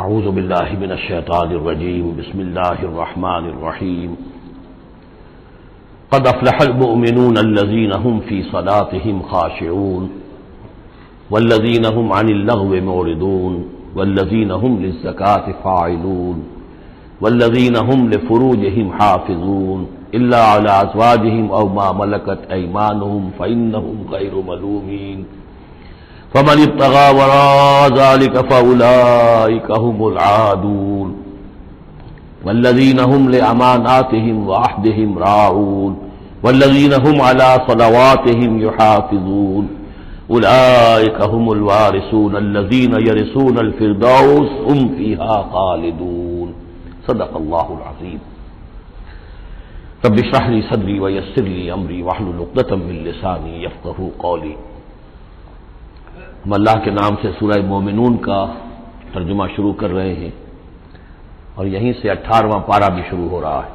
اعوذ باللہ من الشیطان الرجیم بسم اللہ الرحمن الرحیم قد افلح المؤمنون الذین هم فی صلاتهم خاشعون والذین هم عن اللغو معرضون والذین هم للزکاة فاعلون والذین هم لفروجهم حافظون الا علی ازواجهم او ما ملکت ایمانهم فإنهم غیر ملومین فمن ابتغى وراء ذلك فأولئك هم العادون والذين هم لأماناتهم وعهدهم راعون والذين هم على صلواتهم يحافظون أولئك هم الوارثون الذين يرثون الفردوس هم فيها خالدون صدق الله العظيم رب اشرح لي صدري ويسر لي أمري واحلل عقدة من لساني يفقهوا قولي. ہم اللہ کے نام سے سورہ مومنون کا ترجمہ شروع کر رہے ہیں اور یہیں سے 18واں پارہ بھی شروع ہو رہا ہے،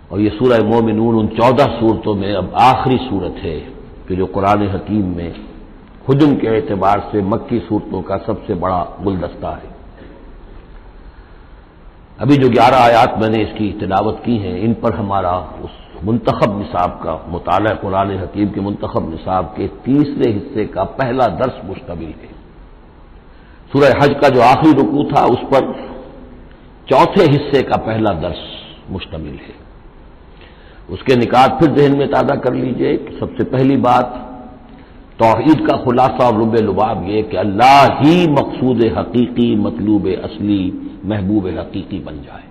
اور یہ سورہ مومنون ان 14 سورتوں میں اب آخری صورت ہے کہ جو قرآن حکیم میں حجم کے اعتبار سے مکی صورتوں کا سب سے بڑا گلدستہ ہے. ابھی جو 11 آیات میں نے اس کی تلاوت کی ہیں، ان پر ہمارا اس منتخب نصاب کا مطالعہ قرآن حکیم کے منتخب نصاب کے تیسرے حصے کا پہلا درس مشتمل ہے. سورہ حج کا جو آخری رکوع تھا اس پر چوتھے حصے کا پہلا درس مشتمل ہے. اس کے نکات پھر ذہن میں تازہ کر لیجئے کہ سب سے پہلی بات توحید کا خلاصہ اور لب لباب یہ کہ اللہ ہی مقصود حقیقی، مطلوب اصلی، محبوب حقیقی بن جائے.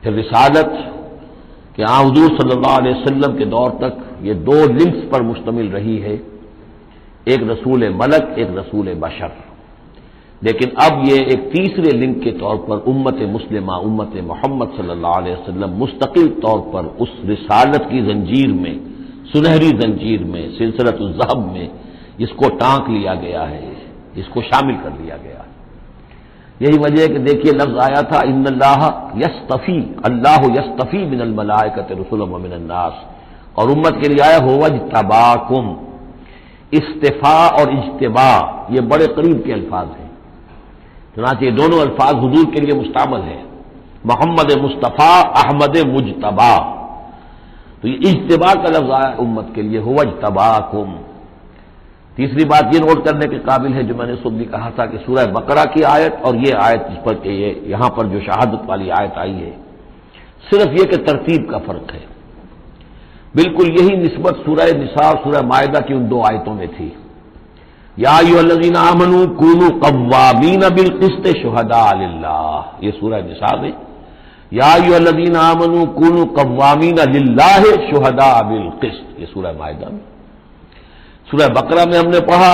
پھر رسالت کہ حضور صلی اللہ علیہ وسلم کے دور تک یہ 2 لنکس پر مشتمل رہی ہے، ایک رسول ملک، ایک رسول بشر. لیکن اب یہ ایک تیسرے لنک کے طور پر امت مسلمہ، امت محمد صلی اللہ علیہ وسلم مستقل طور پر اس رسالت کی زنجیر میں، سنہری زنجیر میں، سلسلۃ الذہب میں اس کو ٹانک لیا گیا ہے، اس کو شامل کر لیا گیا ہے. یہی وجہ ہے کہ دیکھیے لفظ آیا تھا ان اللہ یصطفی، اللہ یصطفی من الملائکۃ رسلا ومن الناس، اور امت کے لیے آیا هو اجتباکم. استفاء اور اجتباء یہ بڑے قریب کے الفاظ ہیں، چنانچہ یہ دونوں الفاظ حضور کے لیے مستعمل ہیں، محمد مصطفیٰ، احمد مجتبی. تو یہ اجتباء کا لفظ آیا امت کے لیے هو اجتباکم. تیسری بات یہ نوٹ کرنے کے قابل ہے جو میں نے صبح بھی کہا تھا کہ سورہ بقرہ کی آیت اور یہ آیت جس پر کہ یہ یہاں پر جو شہادت والی آیت آئی ہے، صرف یہ کہ ترتیب کا فرق ہے. بالکل یہی نسبت سورہ نساء اور سورہ مائدہ کی ان 2 آیتوں میں تھی. یا ایھا الذین آمنوا کونوا قوامین بالقسط شہداء للہ، یہ سورہ نساء میں. یا ایھا الذین آمنوا کونوا قوامین للہ شہداء بالقسط، یہ سورہ مائدہ میں. سورہ بقرہ میں ہم نے پڑھا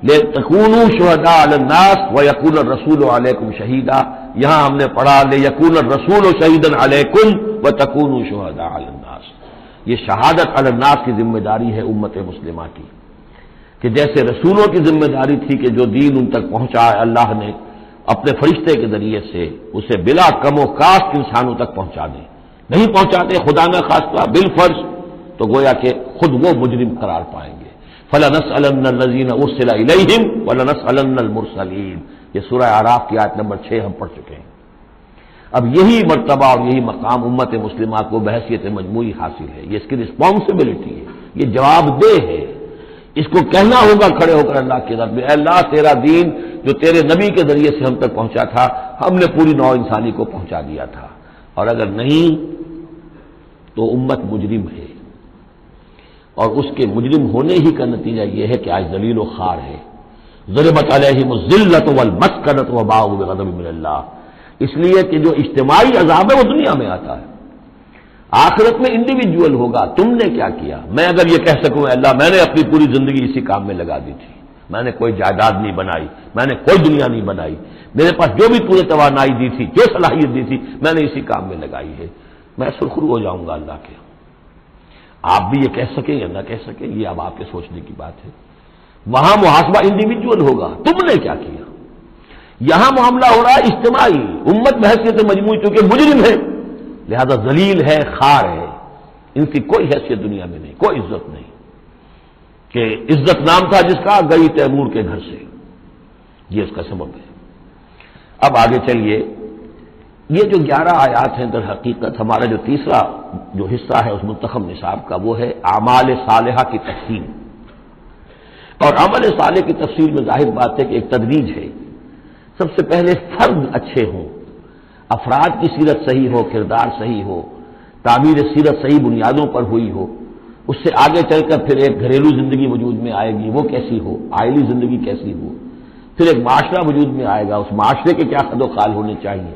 لِتَكُونُوا شُهَدَاءَ عَلَى النَّاسِ وَيَكُونَ الرَّسُولُ عَلَيْكُمْ شَهِيدًا. یہاں ہم نے پڑھا لِيَكُونَ الرَّسُولُ شَهِيدًا عَلَيْكُمْ وَتَكُونُوا شُهَدَاءَ عَلَى النَّاسِ. یہ شہادت علی الناس کی ذمہ داری ہے امت مسلمہ کی، کہ جیسے رسولوں کی ذمہ داری تھی کہ جو دین ان تک پہنچائے اللہ نے اپنے فرشتے کے ذریعے سے اسے بلا کم و کاست انسانوں تک پہنچا دیں. نہیں پہنچاتے خدا نہ خواستہ بالفرض تو گویا کہ خود وہ مجرم قرار پائیں گے. فَلَنَسْأَلَنَّ الَّذِينَ أُرْسِلَ إِلَيْهِمْ وَلَنَسْأَلَنَّ الْمُرْسَلِينَ. یہ سورہ اعراف کی آیت نمبر 6 ہم پڑھ چکے ہیں. اب یہی مرتبہ اور یہی مقام امت مسلمہ کو بحیثیت مجموعی حاصل ہے. یہ اس کی رسپانسبلٹی ہے، یہ جواب دہ ہے. اس کو کہنا ہوگا کھڑے ہو کر اللہ کی رب میں، اے اللہ تیرا دین جو تیرے نبی کے ذریعے سے ہم تک پہنچا تھا، ہم نے پوری نوع انسانی کو پہنچا دیا تھا، اور اگر نہیں تو امت مجرم ہے. اور اس کے مجرم ہونے ہی کا نتیجہ یہ ہے کہ آج ذلیل و خوار ہے. ضربت علیہم الذلۃ والمسکنۃ وباؤوا بغضب من اللہ. اس لیے کہ جو اجتماعی عذاب ہے وہ دنیا میں آتا ہے، آخرت میں انڈیویجول ہوگا. تم نے کیا کیا؟ میں اگر یہ کہہ سکوں اللہ میں نے اپنی پوری زندگی اسی کام میں لگا دی تھی، میں نے کوئی جائیداد نہیں بنائی، میں نے کوئی دنیا نہیں بنائی، میرے پاس جو بھی تجھے توانائی دی تھی، جو صلاحیت دی تھی، میں نے اسی کام میں لگائی ہے، میں سرخرو ہو جاؤں گا اللہ کے. آپ بھی یہ کہہ سکیں یا نہ کہہ سکیں یہ اب آپ کے سوچنے کی بات ہے. وہاں محاسبہ انڈیویجول ہوگا، تم نے کیا کیا. یہاں معاملہ ہو رہا ہے اجتماعی. امت بحیثیت مجموعی چونکہ مجرم ہے لہذا ذلیل ہے، خوار ہے، ان کی کوئی حیثیت دنیا میں نہیں، کوئی عزت نہیں. کہ عزت نام تھا جس کا گئی تیمور کے گھر سے، یہ اس کا سبب ہے. اب آگے چلیے، یہ جو 11 آیات ہیں در حقیقت ہمارا جو تیسرا جو حصہ ہے اس منتخب نصاب کا، وہ ہے اعمال صالحہ کی تفصیل. اور عمل صالح کی تفصیل میں ظاہر بات ہے کہ ایک تدریج ہے. سب سے پہلے فرد اچھے ہوں، افراد کی سیرت صحیح ہو، کردار صحیح ہو، تعمیر سیرت صحیح بنیادوں پر ہوئی ہو. اس سے آگے چل کر پھر ایک گھریلو زندگی وجود میں آئے گی، وہ کیسی ہو، آئلی زندگی کیسی ہو. پھر ایک معاشرہ وجود میں آئے گا، اس معاشرے کے کیا قد و قال ہونے چاہیے،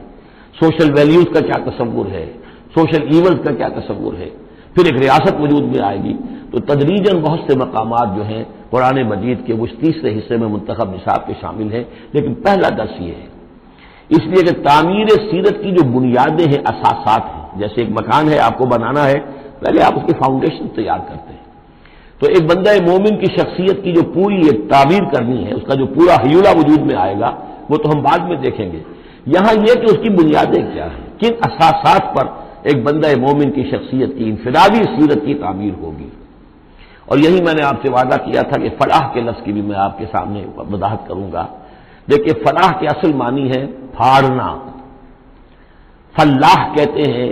سوشل ویلیوز کا کیا تصور ہے، سوشل ایونٹس کا کیا تصور ہے. پھر ایک ریاست وجود میں آئے گی. تو تدریجاً بہت سے مقامات جو ہیں قرآن مجید کے وہ اس تیسرے حصے میں منتخب نصاب کے شامل ہیں. لیکن پہلا درس یہ ہے، اس لیے کہ تعمیر سیرت کی جو بنیادیں ہیں، اساسات ہیں. جیسے ایک مکان ہے، آپ کو بنانا ہے، پہلے آپ اس کی فاؤنڈیشن تیار کرتے ہیں. تو ایک بندہ مومن کی شخصیت کی جو پوری ایک تعمیر کرنی ہے، اس کا جو پورا حیولہ وجود میں آئے گا، وہ تو ہم بعد میں دیکھیں گے. یہاں یہ کہ اس کی بنیادیں کیا ہیں، کن اساسات پر ایک بندہ مومن کی شخصیت کی انفرادی سیرت کی تعمیر ہوگی. اور یہی میں نے آپ سے وعدہ کیا تھا کہ فلاح کے لفظ کی بھی میں آپ کے سامنے وضاحت کروں گا. دیکھیے، فلاح کے اصل معنی ہے پھاڑنا. فلاح کہتے ہیں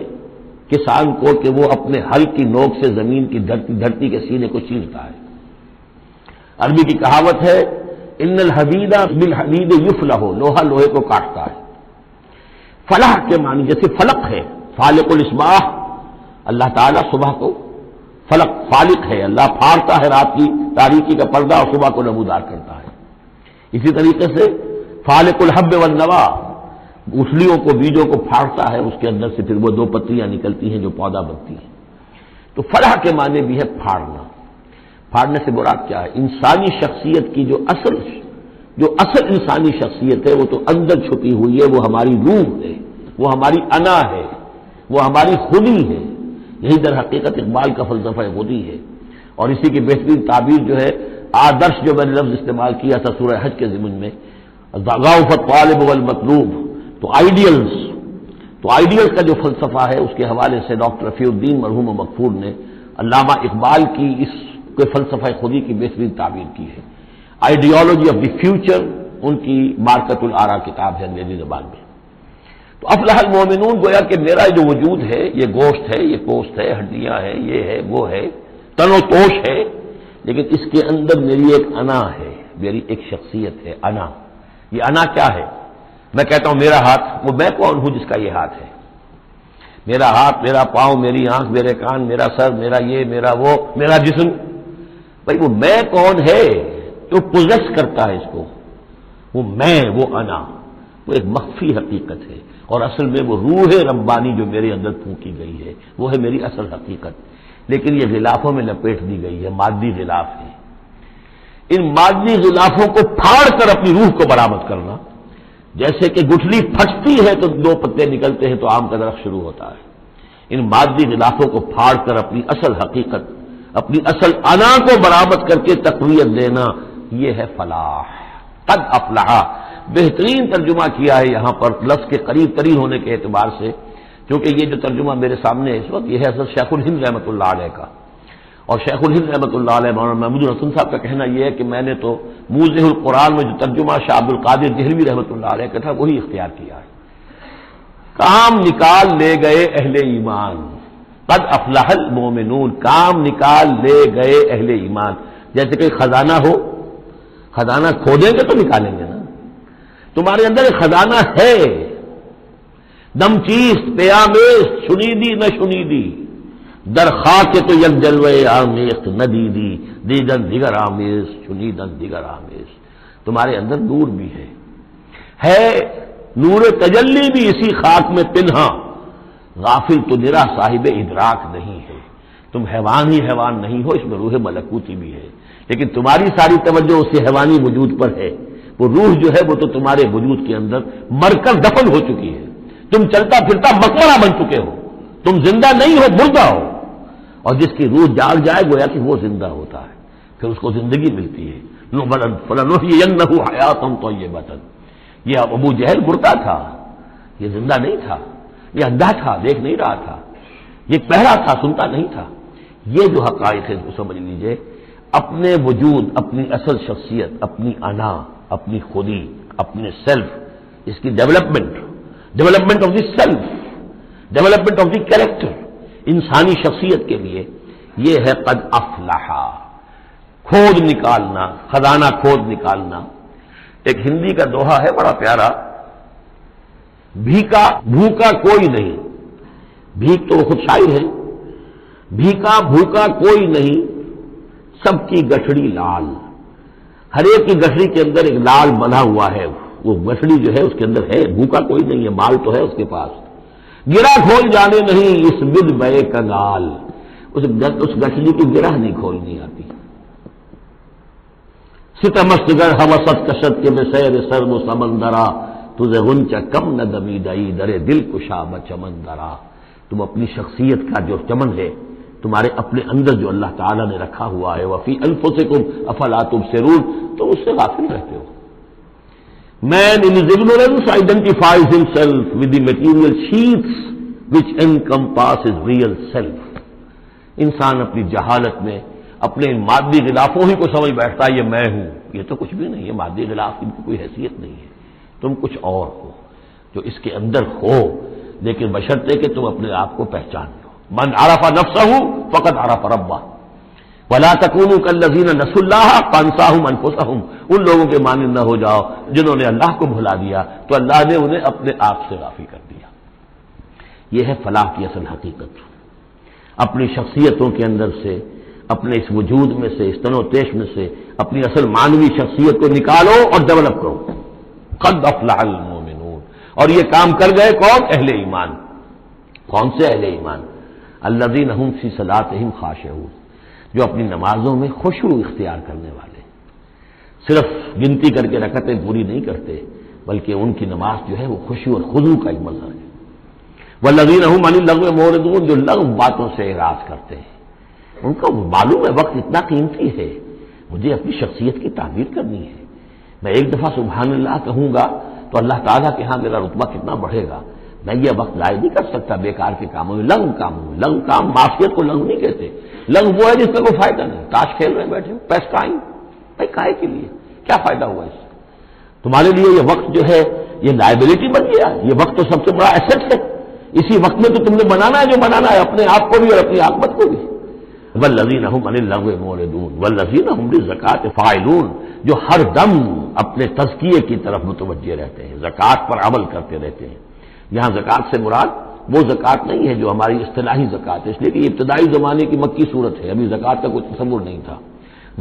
کسان کو کہ وہ اپنے ہل کی نوک سے زمین کی دھرتی کے سینے کو چیرتا ہے. عربی کی کہاوت ہے ان الحدید بالحدید یفلح، لوہا لوہے کو کاٹتا ہے. فلاح کے معنی جیسے فلق ہے، فالق الاسباح، اللہ تعالیٰ صبح کو فلق فالق ہے، اللہ پھاڑتا ہے رات کی تاریکی کا پردہ اور صبح کو نمودار کرتا ہے. اسی طریقے سے فالق الحب والنوا، گٹھلیوں کو، بیجوں کو پھاڑتا ہے، اس کے اندر سے پھر وہ 2 پتیاں نکلتی ہیں جو پودا بنتی ہیں. تو فلاح کے معنی بھی ہے پھاڑنا. پھاڑنے سے مراد کیا ہے؟ انسانی شخصیت کی جو اصل انسانی شخصیت ہے وہ تو اندر چھپی ہوئی ہے، وہ ہماری روح ہے، وہ ہماری انا ہے، وہ ہماری خودی ہے. یہی در حقیقت اقبال کا فلسفہ خودی ہے. اور اسی کی بہترین تعبیر جو ہے آدرش، جو میں نے لفظ استعمال کیا تھا سورہ حج کے ضمن میں، ضعف الطالب والمطلوب. تو آئیڈیلز کا جو فلسفہ ہے اس کے حوالے سے ڈاکٹر رفیع الدین مرحوم و مغفور نے علامہ اقبال کی اس کے فلسفہ خودی کی بہترین تعبیر کی ہے. آئیڈیالوجی آف دی فیوچر ان کی مارکت الآرا کتاب ہے انگریزی زبان میں. تو افلح المومنون، گویا کہ میرا جو وجود ہے، یہ گوشت ہے، یہ پوست ہے، ہڈیاں ہیں، یہ ہے، وہ ہے، تن و توش ہے، لیکن اس کے اندر میری ایک انا ہے، میری ایک شخصیت ہے. انا، یہ انا کیا ہے؟ میں کہتا ہوں میرا ہاتھ، وہ میں کون ہوں جس کا یہ ہاتھ ہے؟ میرا ہاتھ، میرا پاؤں، میری آنکھ، میرے کان، میرا سر، میرا یہ، میرا وہ، میرا جسم. بھائی وہ میں کون ہے جو پوزیس کرتا ہے اس کو؟ وہ میں، وہ انا، وہ ایک مخفی حقیقت ہے. اور اصل میں وہ روح ربانی جو میرے اندر پھونکی گئی ہے، وہ ہے میری اصل حقیقت. لیکن یہ غلافوں میں لپیٹ دی گئی ہے، مادی غلاف ہے. ان مادی غلافوں کو پھاڑ کر اپنی روح کو برآمد کرنا، جیسے کہ گٹھلی پھٹتی ہے تو 2 پتے نکلتے ہیں تو آم کا درخت شروع ہوتا ہے. ان مادی غلافوں کو پھاڑ کر اپنی اصل حقیقت، اپنی اصل انا کو برآمد کر کے تقویت دینا، یہ ہے فلاح. قد افلح، بہترین ترجمہ کیا ہے یہاں پر لفظ کے قریب ترین ہونے کے اعتبار سے. کیونکہ یہ جو ترجمہ میرے سامنے ہے اس وقت، یہ ہے حضرت شیخ الہند رحمۃ اللہ علیہ کا. اور شیخ الہند رحمۃ اللہ علیہ مولانا محمود الحسن صاحب کا کہنا یہ ہے کہ میں نے تو موضح القرآن میں جو ترجمہ شاہ عبد القادر دہلوی رحمۃ اللہ علیہ کا تھا وہی اختیار کیا ہے. کام نکال لے گئے اہل ایمان، قد افلح المومنون، کام نکال لے گئے اہل ایمان. جیسے کہ خزانہ ہو، خزانہ کھودیں گے تو نکالیں گے نا. تمہارے اندر ایک خزانہ ہے، دم چیست پیامیست، شنیدی نہ شنیدی، در خاک تو یک جلوے آمیخت ندیدی، دیدن دیگر آمیز شنیدن دیگر آمیز. تمہارے اندر نور بھی ہے نور تجلی بھی اسی خاک میں پنہا، غافل تو نرا صاحب ادراک نہیں ہے. تم حیوان ہی حیوان نہیں ہو، اس میں روح ملکوتی بھی ہے، لیکن تمہاری ساری توجہ اس حیوانی وجود پر ہے. وہ روح جو ہے وہ تو تمہارے وجود کے اندر مر کر دفن ہو چکی ہے. تم چلتا پھرتا مقبرہ بن چکے ہو، تم زندہ نہیں ہو، مردہ ہو. اور جس کی روح جاگ جائے گویا کہ وہ زندہ ہوتا ہے، پھر اس کو زندگی ملتی ہے. فَلَنُحْيِيَنَّهُ حَيَاةً طَيِّبَةً. یہ ابو جہل مردہ تھا، یہ زندہ نہیں تھا، یہ اندھا تھا، دیکھ نہیں رہا تھا، یہ بہرا تھا، سنتا نہیں تھا. یہ جو حقائق ہے اس کو سمجھ لیجئے. اپنے وجود، اپنی اصل شخصیت، اپنی انا، اپنی خودی، اپنے سیلف، اس کی development of the self, development of the character, انسانی شخصیت کے لیے یہ ہے قد افلح، کھود نکالنا، خزانہ کھود نکالنا۔ ایک ہندی کا دوہا ہے بڑا پیارا، بھوکا کوئی نہیں، بھیک تو وہ خود شاعر ہے، بھوکا کوئی نہیں، سب کی گٹھڑی لال، ہر ایک کی گٹھڑی کے اندر ایک لال بنا ہوا ہے، وہ گٹھڑی جو ہے اس کے اندر ہے، بھوکا کوئی نہیں ہے، مال تو ہے اس کے پاس، گرہ کھول جانے نہیں اس بد بے کنگال، اس گٹھڑی کی گرہ نہیں کھولنی آتی۔ ستمست گر حوست کشت کے بے سیر سرم و سمندرا، تجھے غنچہ کم نہ دمیدئی درے دل کشا بچمندرا۔ تم اپنی شخصیت کا جو چمن ہے تمہارے اپنے اندر جو اللہ تعالیٰ نے رکھا ہوا ہے، وفی انفسکم افلا تبصرون، تو اس سے غافل رہتے ہو۔ Man in his ignorance identifies himself with the material sheaths which encompass his real self۔ انسان اپنی جہالت میں اپنے مادی غلافوں ہی کو سمجھ بیٹھتا ہے یہ میں ہوں، یہ تو کچھ بھی نہیں ہے، مادی غلاف ان کی کوئی حیثیت نہیں ہے، تم کچھ اور ہو جو اس کے اندر ہو، لیکن بشرطے کہ تم اپنے آپ کو پہچان لو۔ من عرف نفسہ فقد عرف ربہ ولا تکونوا کالذین نسوا اللہ فانساہم انفسہم، ان لوگوں کے مانند نہ ہو جاؤ جنہوں نے اللہ کو بھلا دیا تو اللہ نے انہیں اپنے آپ سے غافل کر دیا۔ یہ ہے فلاح کی اصل حقیقت، اپنی شخصیتوں کے اندر سے، اپنے اس وجود میں سے، اس تن و تیش میں سے اپنی اصل مانوی شخصیت کو نکالو اور ڈیولپ کرو۔ قد افلح المؤمنون، اور یہ کام کر گئے کون؟ اہل ایمان۔ کون سے اہل ایمان؟ الذین هم فی صلاتہم خاشعون، جو اپنی نمازوں میں خشوع اختیار کرنے والے، صرف گنتی کر کے رکعتیں پوری نہیں کرتے بلکہ ان کی نماز جو ہے وہ خشوع اور خضوع کا ایک مظہر ہے۔ والذین هم عن اللغو معرضون، جو لغو باتوں سے اعراض کرتے ہیں، ان کو معلوم ہے وقت اتنا قیمتی ہے، مجھے اپنی شخصیت کی تعمیر کرنی ہے، میں ایک دفعہ سبحان اللہ کہوں گا تو اللہ تعالیٰ کے ہاں میرا رتبہ کتنا بڑھے گا، میں یہ وقت ضائع نہیں کر سکتا بیکار کے کاموں میں، لغو کام، معصیت کو لغو نہیں کہتے، لغو وہ ہے جس میں کوئی فائدہ نہیں، تاش کھیل رہے بیٹھے ہو، پیس ٹائم، بھائی کائے کے لیے، کیا فائدہ ہوا اس سے؟ تمہارے لیے یہ وقت جو ہے یہ لائبلٹی بن گیا، یہ وقت تو سب سے بڑا ایسٹ ہے، اسی وقت میں تو تم نے بنانا ہے جو بنانا ہے، اپنے آپ کو بھی اور اپنی عاقبت کو بھی۔ والذین هم عن اللغو معرضون والذین هم للزکاۃ فاعلون، جو ہر دم اپنے تزکیے کی طرف متوجہ رہتے ہیں، زکوٰۃ پر عمل کرتے رہتے ہیں۔ یہاں زکوٰۃ سے مراد وہ زکوٰۃ نہیں ہے جو ہماری اصطلاحی زکوٰۃ ہے، اس لیے کہ یہ ابتدائی زمانے کی مکی صورت ہے، ابھی زکوٰۃ کا کوئی تصور نہیں تھا۔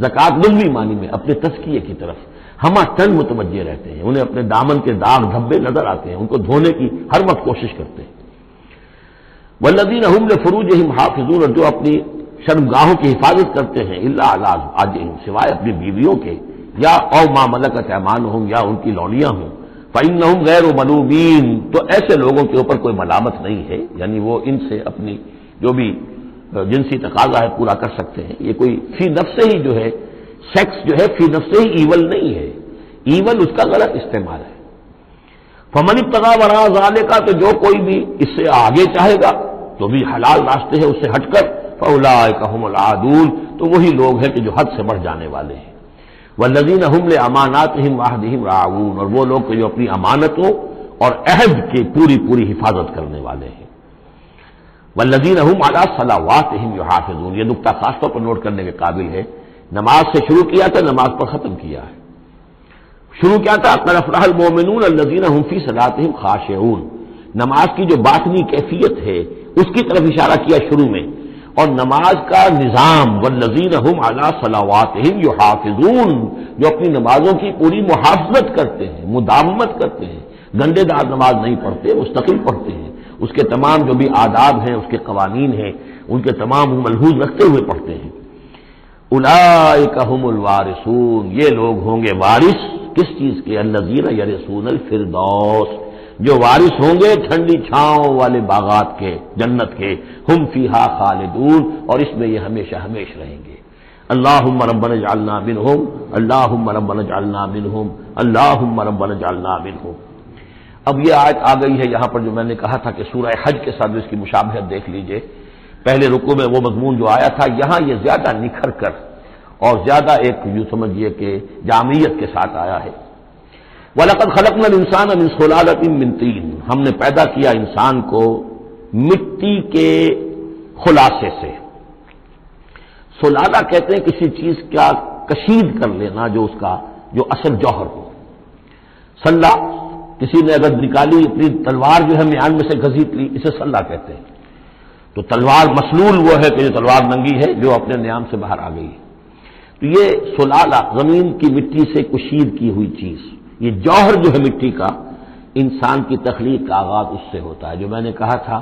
زکوٰۃ لغوی معنی میں اپنے تزکیے کی طرف ہمہ تن متوجہ رہتے ہیں، انہیں اپنے دامن کے داغ دھبے نظر آتے ہیں، ان کو دھونے کی ہر وقت کوشش کرتے ہیں۔ والذین هم لفروجہم حافظون، جو اپنی شرمگاہوں کی حفاظت کرتے ہیں، الا علی ازواجہم، سوائے اپنی بیویوں کے، یا او ما ملکت ایمانہم، یا ان کی لونیاں ہوں، فإنہم غیر ملومین، تو ایسے لوگوں کے اوپر کوئی ملامت نہیں ہے، یعنی وہ ان سے اپنی جو بھی جنسی تقاضا ہے پورا کر سکتے ہیں۔ یہ کوئی فی نفس ہی جو ہے، سیکس جو ہے فی نفس ہی ایول نہیں ہے، ایول اس کا غلط استعمال ہے۔ فمن ابتغى وراء ذلك، تو جو کوئی بھی اس سے آگے چاہے گا تو بھی حلال راستے ہے اس سے ہٹ کر، فاولئک هم العادون، تو وہی لوگ ہیں کہ جو حد سے بڑھ جانے والے ہیں۔ والذین هم لاماناتهم وعهدهم راعون، اور وہ لوگ کہ جو اپنی امانتوں اور عہد کی پوری حفاظت کرنے والے ہیں۔ والذین هم علی صلواتهم یحافظون، یہ نقطہ خاص طور پر نوٹ کرنے کے قابل ہے، نماز سے شروع کیا تھا، نماز پر ختم کیا ہے۔ شروع کیا تھا قد افلح المؤمنون الذین هم فی صلاتهم خاشعون، نماز کی جو باطنی کیفیت ہے اس کی طرف اشارہ کیا شروع میں، اور نماز کا نظام والذین هم علی صلواتهم یحافظون، جو اپنی نمازوں کی پوری محافظت کرتے ہیں، مداومت کرتے ہیں، گنڈے دار نماز نہیں پڑھتے، مستقل پڑھتے ہیں، اس کے تمام جو بھی آداب ہیں، اس کے قوانین ہیں، ان کے تمام ملحوظ رکھتے ہوئے پڑھتے ہیں۔ اولئک هم الوارثون، یہ لوگ ہوں گے وارث کس چیز کے؟ الذین یرثون الفردوس، جو وارث ہوں گے ٹھنڈی چھاؤں والے باغات کے، جنت کے، ہم فیہا خالدون، اور اس میں یہ ہمیشہ ہمیش رہیں گے۔ اللہم ربنا اجعلنا منہم، اللہم ربنا اجعلنا منہم، اللہم ربنا اجعلنا منہم۔ اب یہ آیت آ گئی ہے یہاں پر جو میں نے کہا تھا کہ سورہ حج کے ساتھ اس کی مشابہت دیکھ لیجئے، پہلے رکوع میں وہ مضمون جو آیا تھا، یہاں یہ زیادہ نکھر کر اور زیادہ ایک یوں سمجھیے کہ جامعیت کے ساتھ آیا ہے۔ وَلَقَدْ خَلَقْنَا الْإِنسَانَ مِنْ صُلَالَةٍ مِّن طِينٍ، ہم نے پیدا کیا انسان کو مٹی کے خلاصے سے۔ سلالہ کہتے ہیں کسی چیز کا کشید کر لینا، جو اس کا جو اصل جوہر ہو۔ سلہ کسی نے اگر نکالی اپنی تلوار جو ہے میان میں سے گھسیٹ لی، اسے سلہ کہتے ہیں۔ تو تلوار مسلول وہ ہے کہ جو تلوار ننگی ہے، جو اپنے نیام سے باہر آ گئی ہے۔ تو یہ سلالہ زمین کی مٹی سے کشید کی ہوئی چیز، یہ جوہر جو ہے مٹی کا، انسان کی تخلیق کا آغاز اس سے ہوتا ہے۔ جو میں نے کہا تھا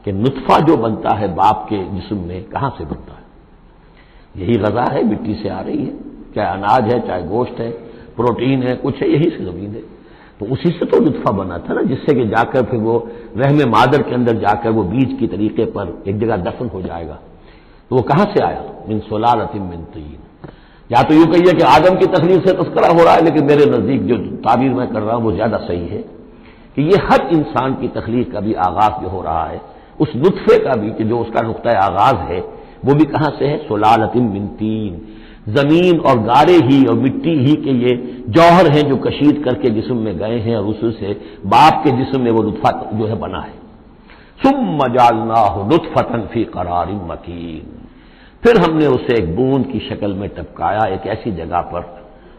کہ نطفہ جو بنتا ہے باپ کے جسم میں، کہاں سے بنتا ہے؟ یہی غذا ہے، مٹی سے آ رہی ہے، چاہے اناج ہے، چاہے گوشت ہے، پروٹین ہے، کچھ ہے، یہی سے زمین ہے۔ تو اسی سے تو نطفہ بنا تھا نا، جس سے کہ جا کر پھر وہ رحم مادر کے اندر جا کر وہ بیج کی طریقے پر ایک جگہ دفن ہو جائے گا۔ تو وہ کہاں سے آیا؟ من صلالۃ من طین۔ یا تو یوں کہیے کہ آدم کی تخلیق سے تذکرہ ہو رہا ہے، لیکن میرے نزدیک جو تعبیر میں کر رہا ہوں وہ زیادہ صحیح ہے کہ یہ ہر انسان کی تخلیق کا بھی آغاز جو ہو رہا ہے، اس نطفے کا بھی کہ جو اس کا نقطہ آغاز ہے، وہ بھی کہاں سے ہے؟ صلالۃ من طین۔ زمین اور گارے ہی اور مٹی ہی کے یہ جوہر ہیں جو کشید کر کے جسم میں گئے ہیں، اور اس سے باپ کے جسم میں وہ نطفہ جو ہے بنا ہے۔ ثم جعلناہ نطفۃ فی قرار مکین، پھر ہم نے اسے ایک بوند کی شکل میں ٹپکایا ایک ایسی جگہ پر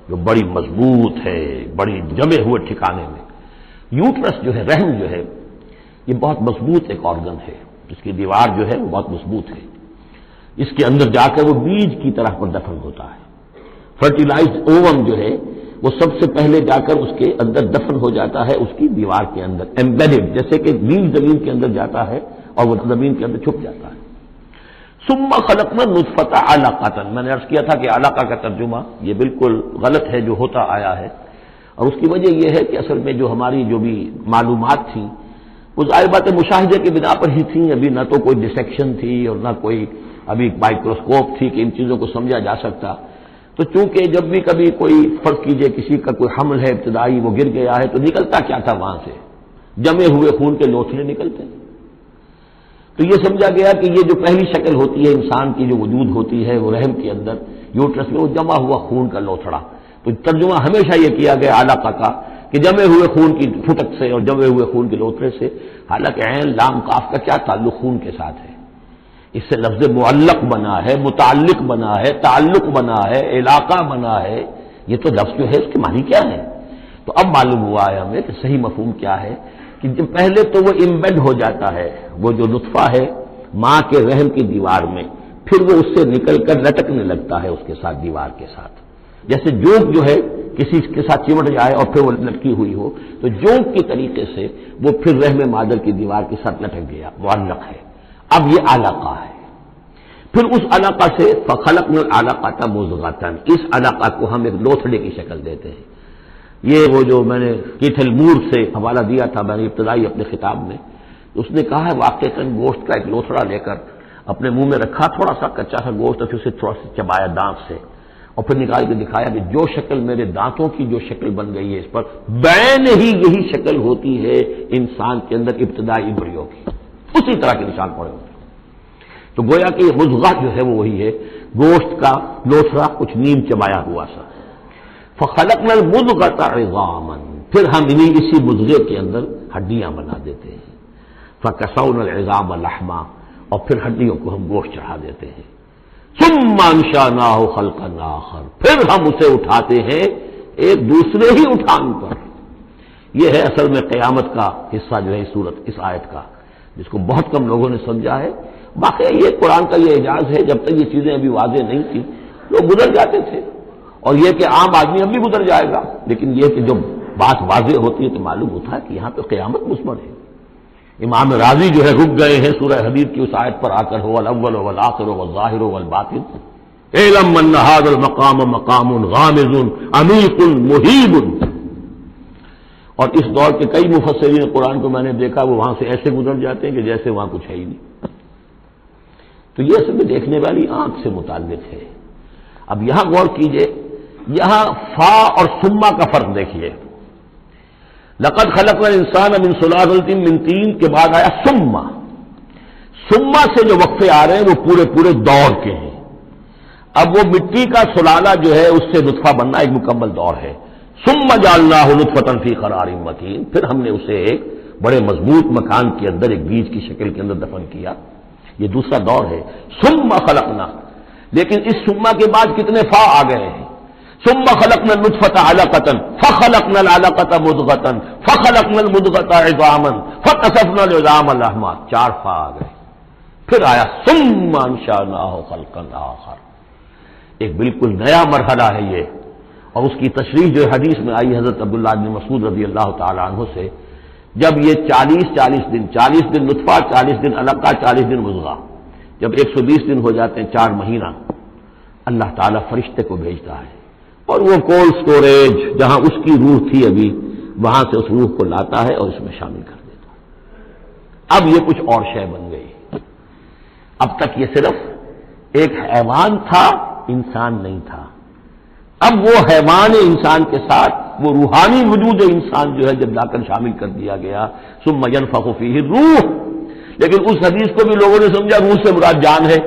جو بڑی مضبوط ہے، بڑی جمے ہوئے ٹھکانے میں۔ یوٹرس جو ہے، رحم جو ہے، یہ بہت مضبوط ایک آرگن ہے، اس کی دیوار جو ہے وہ بہت مضبوط ہے۔ اس کے اندر جا کر وہ بیج کی طرح پر دفن ہوتا ہے۔ فرٹیلائزڈ اووم جو ہے وہ سب سے پہلے جا کر اس کے اندر دفن ہو جاتا ہے، اس کی دیوار کے اندر ایمبیڈڈ، جیسے کہ بیج زمین کے اندر جاتا ہے اور وہ زمین کے اندر چھپ جاتا ہے۔ ثم خلقنا النطفۃ علقۃ، میں نے عرض کیا تھا کہ علقہ کا ترجمہ یہ بالکل غلط ہے جو ہوتا آیا ہے، اور اس کی وجہ یہ ہے کہ اصل میں جو ہماری جو بھی معلومات تھیں وہ ظاہر بات ہے مشاہدے کی بنا پر ہی تھیں، ابھی نہ تو کوئی ڈسیکشن تھی اور نہ کوئی ابھی مائکروسکوپ تھی کہ ان چیزوں کو سمجھا جا سکتا۔ تو چونکہ جب بھی کبھی کوئی فرض کیجئے کسی کا کوئی حمل ہے ابتدائی، وہ گر گیا ہے، تو نکلتا کیا تھا وہاں سے؟ جمے ہوئے خون کے لوتھڑے نکلتے ہیں۔ تو یہ سمجھا گیا کہ یہ جو پہلی شکل ہوتی ہے انسان کی جو وجود ہوتی ہے وہ رحم کے اندر یوٹرس میں، وہ جمع ہوا خون کا لوتھڑا۔ تو ترجمہ ہمیشہ یہ کیا گیا علقہ کا کہ جمے ہوئے خون کی پھٹک سے اور جمے ہوئے خون کے لوتھڑے سے، حالانکہ عین لام کاف کا کیا تعلق خون کے ساتھ ہے؟ اس سے لفظ معلق بنا ہے، متعلق بنا ہے، تعلق بنا ہے، علاقہ بنا ہے۔ یہ تو لفظ جو ہے اس کی معنی کیا ہے؟ تو اب معلوم ہوا ہے ہمیں کہ صحیح مفہوم کیا ہے کہ جب پہلے تو وہ امبیڈ ہو جاتا ہے، وہ جو نطفہ ہے ماں کے رحم کی دیوار میں، پھر وہ اس سے نکل کر لٹکنے لگتا ہے اس کے ساتھ، دیوار کے ساتھ، جیسے جونک جو ہے کسی کے ساتھ چمٹ جائے اور پھر وہ لٹکی ہوئی ہو، تو جونک کی طریقے سے وہ پھر رحم مادر کی دیوار کے ساتھ لٹک گیا، معلق ہے۔ اب یہ علقہ ہے۔ پھر اس علقہ سے فخلقنا العلقۃ مضغۃ، اس علقہ کو ہم ایک لوتھڑے کی شکل دیتے ہیں۔ یہ وہ جو میں نے کیتھل مور سے حوالہ دیا تھا میں نے ابتدائی اپنے خطاب میں، اس نے کہا ہے واقعتاً گوشت کا ایک لوتھڑا لے کر اپنے منہ میں رکھا، تھوڑا سا کچا سا گوشت، اور پھر اسے تھوڑا سا چبایا دانت سے، اور پھر نکال کے دکھایا کہ جو شکل میرے دانتوں کی جو شکل بن گئی ہے اس پر بین ہی یہی شکل ہوتی ہے انسان کے اندر ابتدائی ایمبریو کی، اسی طرح کے نشان پڑے ہوتے ہیں۔ تو گویا کہ یہ مضغہ جو ہے وہ وہی ہے، گوشت کا لوتھڑا کچھ نیم چبایا ہوا سا۔ فخلقنا المضغۃ عظاما، پھر ہم انہیں اسی مضغے کے اندر ہڈیاں بنا دیتے ہیں۔ فکسونا العظام لحما، اور پھر ہڈیوں کو ہم گوشت چڑھا دیتے ہیں۔ ثم انشأناہ خلقا آخر، پھر ہم اسے اٹھاتے ہیں ایک دوسرے ہی اٹھان پر۔ یہ ہے اصل میں قیامت کا حصہ جو ہے اس آیت کا، جس کو بہت کم لوگوں نے سمجھا ہے۔ باقی یہ قرآن کا یہ اعجاز ہے، جب تک یہ چیزیں ابھی واضح نہیں تھیں لوگ گزر جاتے تھے، اور یہ کہ عام آدمی اب بھی گزر جائے گا، لیکن یہ کہ جب بات واضح ہوتی ہے تو معلوم ہوتا ہے کہ یہاں پہ قیامت مثبت ہے۔ امام راضی جو ہے رک گئے ہیں سورہ حدید کی اس آیت پر آ کر، هو الاول والآخر والظاہر والباطن اعلم ان هذا المقام مقام غامض عمیق محیب۔ اور اس دور کے کئی مفسرین قرآن کو میں نے دیکھا وہ وہاں سے ایسے گزر جاتے ہیں کہ جیسے وہاں کچھ ہے ہی نہیں۔ تو یہ اصل میں دیکھنے والی آنکھ سے متعلق ہے۔ اب یہاں غور کیجئے، یہاں فا اور ثم کا فرق دیکھیے۔ لقد خلقنا الانسان من صلالۃ من طین کے بعد آیا ثم۔ ثم سے جو وقفے آ رہے ہیں وہ پورے پورے دور کے ہیں۔ اب وہ مٹی کا سلالہ جو ہے اس سے نطفہ بننا ایک مکمل دور ہے، ثم جعلناہ نطفۃ فی قرار مکین، پھر ہم نے اسے ایک بڑے مضبوط مکان کے اندر ایک بیج کی شکل کے اندر دفن کیا. یہ دوسرا دور ہے. ثم خلقنا، لیکن اس ثم کے بعد کتنے فا آ گئے ہیں. ثم خلقنا النطفۃ علقۃ فخلقنا العلقۃ مضغۃ فخلقنا المضغۃ عظاما فکسونا العظام لحما، 4 فا آ گئے. پھر آیا ثم انشأناہ خلقا آخر، ایک بالکل نیا مرحلہ ہے یہ. اور اس کی تشریح جو حدیث میں آئی حضرت عبداللہ بن مسعود رضی اللہ تعالی عنہ سے، جب یہ 40 دن نطفہ، 40 دن علقہ، 40 دن مضغہ، جب 120 دن ہو جاتے ہیں، 4 مہینہ، اللہ تعالیٰ فرشتے کو بھیجتا ہے اور وہ کولڈ سٹوریج جہاں اس کی روح تھی ابھی، وہاں سے اس روح کو لاتا ہے اور اس میں شامل کر دیتا ہے. اب یہ کچھ اور شے بن گئی. اب تک یہ صرف ایک حیوان تھا، انسان نہیں تھا. اب وہ حیوان انسان کے ساتھ وہ روحانی وجود انسان جو ہے جب لا کر شامل کر دیا گیا، ثم ينفخ فیہ الروح. لیکن اس حدیث کو بھی لوگوں نے سمجھا روح سے مراد جان ہے،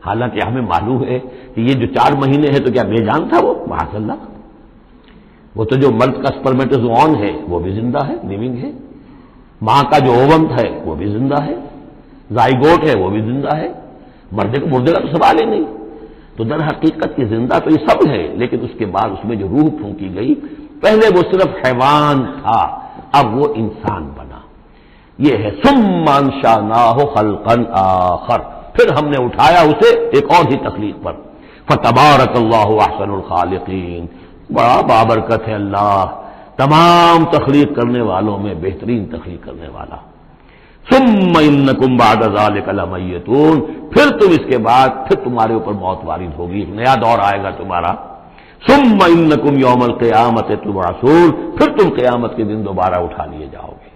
حالانکہ ہمیں معلوم ہے کہ یہ جو 4 مہینے ہے تو کیا بے جان تھا وہ؟ معاذ اللہ. وہ تو جو مرد کا سپرمیٹوزوان ہے وہ بھی زندہ ہے، لیونگ ہے. ماں کا جو اووم ہے وہ بھی زندہ ہے، زائگوٹ ہے وہ بھی زندہ ہے. مردے کا تو سوال ہی نہیں. تو در حقیقت یہ زندہ تو یہ سب ہے، لیکن اس کے بعد اس میں جو روح پھونکی گئی، پہلے وہ صرف حیوان تھا، اب وہ انسان بنا. یہ ہے ثم انشأناہ خلقا آخر، پھر ہم نے اٹھایا اسے ایک اور ہی تخلیق پر. فتبارک اللہ احسن الخالقین، بڑا بابرکت ہے اللہ تمام تخلیق کرنے والوں میں بہترین تخلیق کرنے والا. ثم انکم بعد ذلک لمیتون، پھر تم اس کے بعد پھر تمہارے اوپر موت وارد ہوگی، نیا دور آئے گا تمہارا. ثم انکم یوم القیامت تبعثون، پھر تم قیامت کے دن دوبارہ اٹھا لیے جاؤ گے.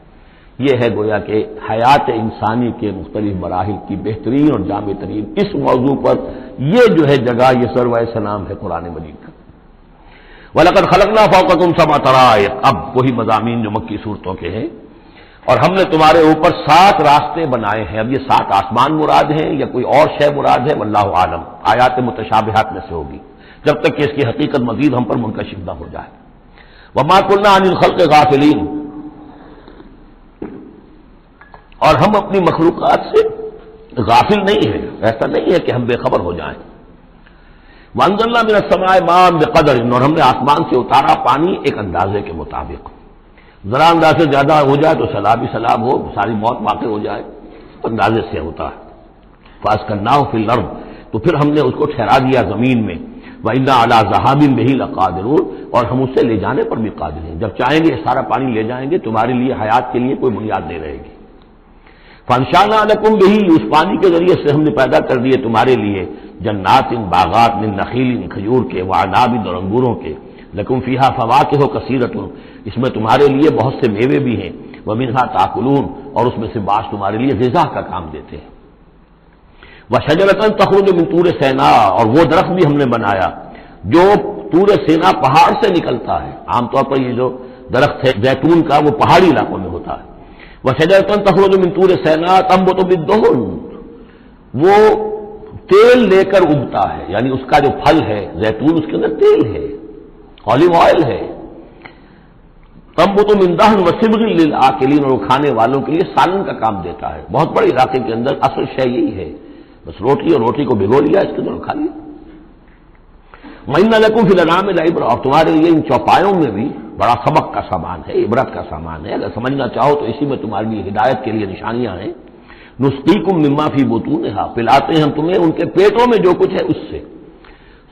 یہ ہے گویا کہ حیات انسانی کے مختلف مراحل کی بہترین اور جامع ترین اس موضوع پر یہ جو ہے جگہ، یہ سروائے سلام ہے قرآن مجید کا. وَلَقَدْ خَلَقْنَا فَوْقَكُمْ سَبْعَ طَرَائِقَ، اب وہی مضامین جو مکی صورتوں کے ہیں. اور ہم نے تمہارے اوپر 7 راستے بنائے ہیں. اب یہ 7 آسمان مراد ہیں یا کوئی اور شے مراد ہے، واللہ عالم. آیات متشابہات میں سے ہوگی جب تک کہ اس کی حقیقت مزید ہم پر منکشف نہ ہو جائے. وَمَا كُنَّا عَنِ الْخَلْقِ غَافِلِينَ، اور ہم اپنی مخلوقات سے غافل نہیں ہیں، ایسا نہیں ہے کہ ہم بے خبر ہو جائیں. وَأَنزَلْنَا مِنَ السَّمَاءِ مَاءً بِقَدَرٍ، اور ہم نے آسمان سے اتارا پانی ایک اندازے کے مطابق. ذرا اندازے سے زیادہ ہو جائے تو سیلاب ہی سیلاب ہو، ساری موت واقع ہو جائے، اندازے سے ہوتا ہے. فَأَسْكَنَّاهُ فِي الْأَرْضِ، تو پھر ہم نے اس کو ٹھہرا دیا زمین میں. وَإِنَّا عَلَىٰ ذَهَابٍ بِهِ لَقَادِرُونَ، اور ہم اسے لے جانے پر بھی قادر ہیں. جب چاہیں گے سارا پانی لے جائیں گے، تمہارے لیے حیات کے لیے کوئی بنیاد نہیں رہے گی. فَأَنشَأْنَا لَكُم بِهِ، اس پانی کے ذریعے سے ہم نے پیدا کر دیے تمہارے لیے جنات باغات من نخیل، کھجور کے، وعناب، اور انگوروں کے. لکم فیہا فواکہ کثیرۃ، اس میں تمہارے لیے بہت سے میوے بھی ہیں. ومنہا تاکلون، اور اس میں سے بعض تمہارے لیے غذا کا کام دیتے ہیں. وشجرۃ تخرج من طور سینا، اور وہ درخت بھی ہم نے بنایا جو طور سینا پہاڑ سے نکلتا ہے. عام طور پر یہ جو درخت ہے زیتون کا وہ پہاڑی علاقوں میں ہوتا ہے. وشجرۃ تخرج من طور سینا تنبت بالدہن، وہ تیل لے کر اگتا ہے، یعنی اس کا جو پھل ہے زیتون، اس کے اندر تیل ہے، اولیو آئل ہے. تنبت من دہن وصبغ للآکلین، اور کھانے والوں کے لیے سالن کا کام دیتا ہے. بہت بڑے علاقے کے اندر اصل شے یہی ہے، بس روٹی اور روٹی کو بھگو لیا، اس کے اندر کھا لیا. وَإِنَّ لَكُمْ فِي الْأَنْعَامِ لَعِبْرَةً، اور تمہارے لیے ان چوپایوں میں بھی بڑا سبق کا سامان ہے، عبرت کا سامان ہے. اگر سمجھنا چاہو تو اسی میں تمہارے لیے ہدایت کے لیے نشانیاں ہیں. نُسْقِيكُم مِّمَّا فِي بُطُونِهَا، پلاتے ہیں ہم تمہیں ان کے پیٹوں میں جو کچھ ہے اس سے.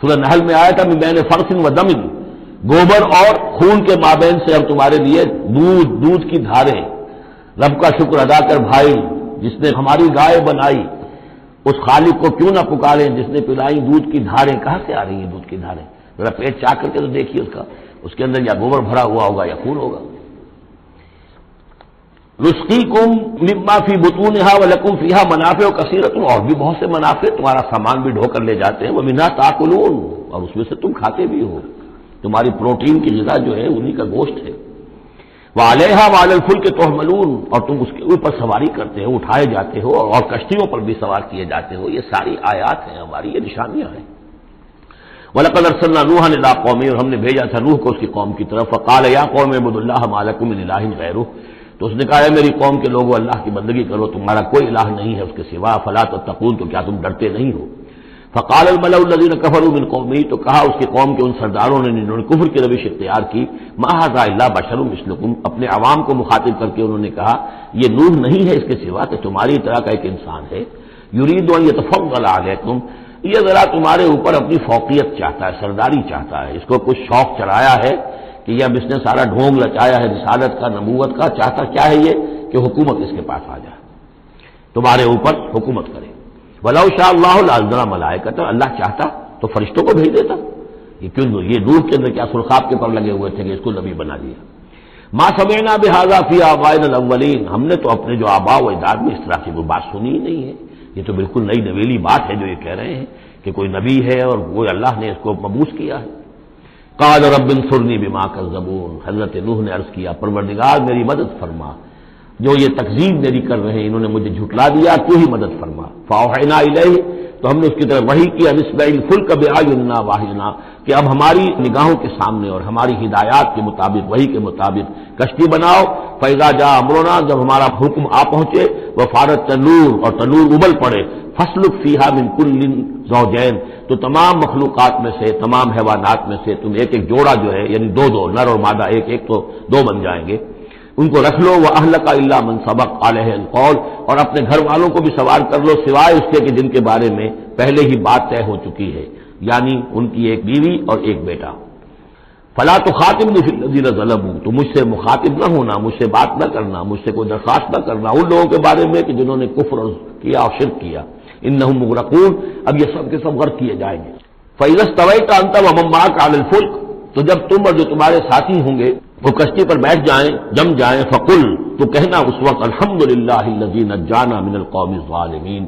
سورہ نحل میں آیا تھا مِن بَيْنِ فَرْثٍ وَدَمٍ، گوبر اور خون کے مابین سے ہم تمہارے لیے دودھ کی دھاریں. رب کا شکر ادا کر بھائی، جس نے ہماری گائے بنائی، اس خالق کو کیوں نہ پکاریں جس نے پلائی دودھ کی دھاریں. کہاں سے آ رہی ہیں دودھ کی دھاریں؟ ذرا پیٹ چاک کر کے تو دیکھیے اس کے اندر یا گوبر بھرا ہوا ہوگا یا خون ہوگا. نسقیکم مما فی بطونہا ولکم فیہا منافع کثیرۃ، اور بھی بہت سے منافع، تمہارا سامان بھی ڈھو کر لے جاتے ہیں. ومنہا تاکلون، اور اس میں سے تم کھاتے بھی ہو، تمہاری پروٹین کی غذا جو ہے انہی کا گوشت ہے. وعلیہا وعلی الفلک تحملون، اور تم اس کے اوپر سواری کرتے ہو، اٹھائے جاتے ہو، اور کشتیوں پر بھی سوار کیے جاتے ہو. یہ ساری آیات ہیں ہماری، یہ نشانیاں ہیں. وَلَقَدْ أَرْسَلْنَا نُوحًا إِلَىٰ قَوْمِهِ، اور ہم نے بھیجا تھا نوح کو اس کی قوم کی طرف. فَقَالَ يَا قَوْمِ اعْبُدُوا اللَّهَ مَا لَكُم مِّنْ إِلَٰهٍ غَيْرُهُ، تو اس نے کہا ہے میری قوم کے لوگوں اللہ کی بندگی کرو، تمہارا کوئی الہ نہیں ہے اس کے سوا. فَلَا تَتَّقُونَ، تو کیا تم ڈرتے نہیں ہو؟ فَقَالَ الْمَلَأُ الَّذِينَ كَفَرُوا مِنْ قَوْمِهِ، تو کہا اس کی قوم کے ان سرداروں نے جنہوں نے کفر کی روش اختیار کی، مَا هَٰذَا إِلَّا بَشَرٌ مِثْلُكُمْ، اپنے عوام کو مخاطب کر کے انہوں نے کہا یہ نوح نہیں ہے اس کے سوا کہ تمہاری طرح کا ایک انسان ہے. يُرِيدُ أَن يَتَفَضَّلَ عَلَيْكُمْ، یہ ذرا تمہارے اوپر اپنی فوقیت چاہتا ہے، سرداری چاہتا ہے. اس کو کچھ شوق چڑھایا ہے کہ یہ اب اس نے سارا ڈھونگ لچایا ہے رسالت کا، نبوت کا. چاہتا کیا ہے یہ کہ حکومت اس کے پاس آ جائے، تمہارے اوپر حکومت کرے. وَلَوْ شَاءَ اللَّهُ لَأَنزَلَ مَلَائِكَةً، اللہ چاہتا تو فرشتوں کو بھیج دیتا. یہ کیوں یہ نوح کے اندر کیا سرخاب کے پر لگے ہوئے تھے کہ اس کو نبی بنا دیا. مَا سَمِعْنَا بِهَٰذَا فِي آبَائِنَا الْأَوَّلِينَ، ہم نے تو اپنے جو آباء و اجداد میں اس طرح کی کوئی بات سنی ہی نہیں ہے. یہ تو بالکل نئی نویلی بات ہے جو یہ کہہ رہے ہیں کہ کوئی نبی ہے اور وہ اللہ نے اس کو مبعوث کیا ہے. قال رب انصرنی بما کذبون، حضرت نوح نے عرض کیا پروردگار میری مدد فرما، جو یہ تکذیب میری کر رہے ہیں، انہوں نے مجھے جھٹلا دیا، تو ہی مدد فرما. فاوحینا الیہ، تو ہم نے اس کی طرف وحی کیا، نسبع الفلک بأعیننا واحینا، کہ اب ہماری نگاہوں کے سامنے اور ہماری ہدایات کے مطابق، وحی کے مطابق کشتی بناؤ. فاذا جاء امرنا، جب ہمارا حکم آ پہنچے، وفارت تنور، اور تنور ابل پڑے، فاسلک فیہا من کل زوجین، تو تمام مخلوقات میں سے، تمام حیوانات میں سے تم ایک ایک جوڑا جو ہے، یعنی دو دو، نر اور مادہ ایک ایک، تو دو بن جائیں گے، ان کو رکھ لو. وَأَهْلَكَ إِلَّا مَنْ سَبَقَ عَلَيْهِ الْقَوْلُ، اور اپنے گھر والوں کو بھی سوار کر لو سوائے اس کے کہ جن کے بارے میں پہلے ہی بات طے ہو چکی ہے، یعنی ان کی ایک بیوی اور ایک بیٹا. فَلَا تُخَاطِبْنِي فِي الَّذِينَ ظَلَمُوا، تو مجھ سے مخاطب نہ ہونا، مجھ سے بات نہ کرنا، مجھ سے کوئی درخواست نہ کرنا ان لوگوں کے بارے میں کہ جنہوں نے کفر کیا اور شرک کیا. إِنَّهُمْ مُغْرَقُونَ، اب یہ سب کے سب غرق کیے جائیں گے. فَإِذَا اسْتَوَيْتَ أَنْتَ وَمَن مَّعَكَ عَلَى الْفُلْكِ، تو جب تم اور جو تمہارے ساتھی ہوں گے وہ کشتی پر بیٹھ جائیں، جم جائیں، فقل، تو کہنا اس وقت الحمدللہ الذی نجانا من القوم الظالمین،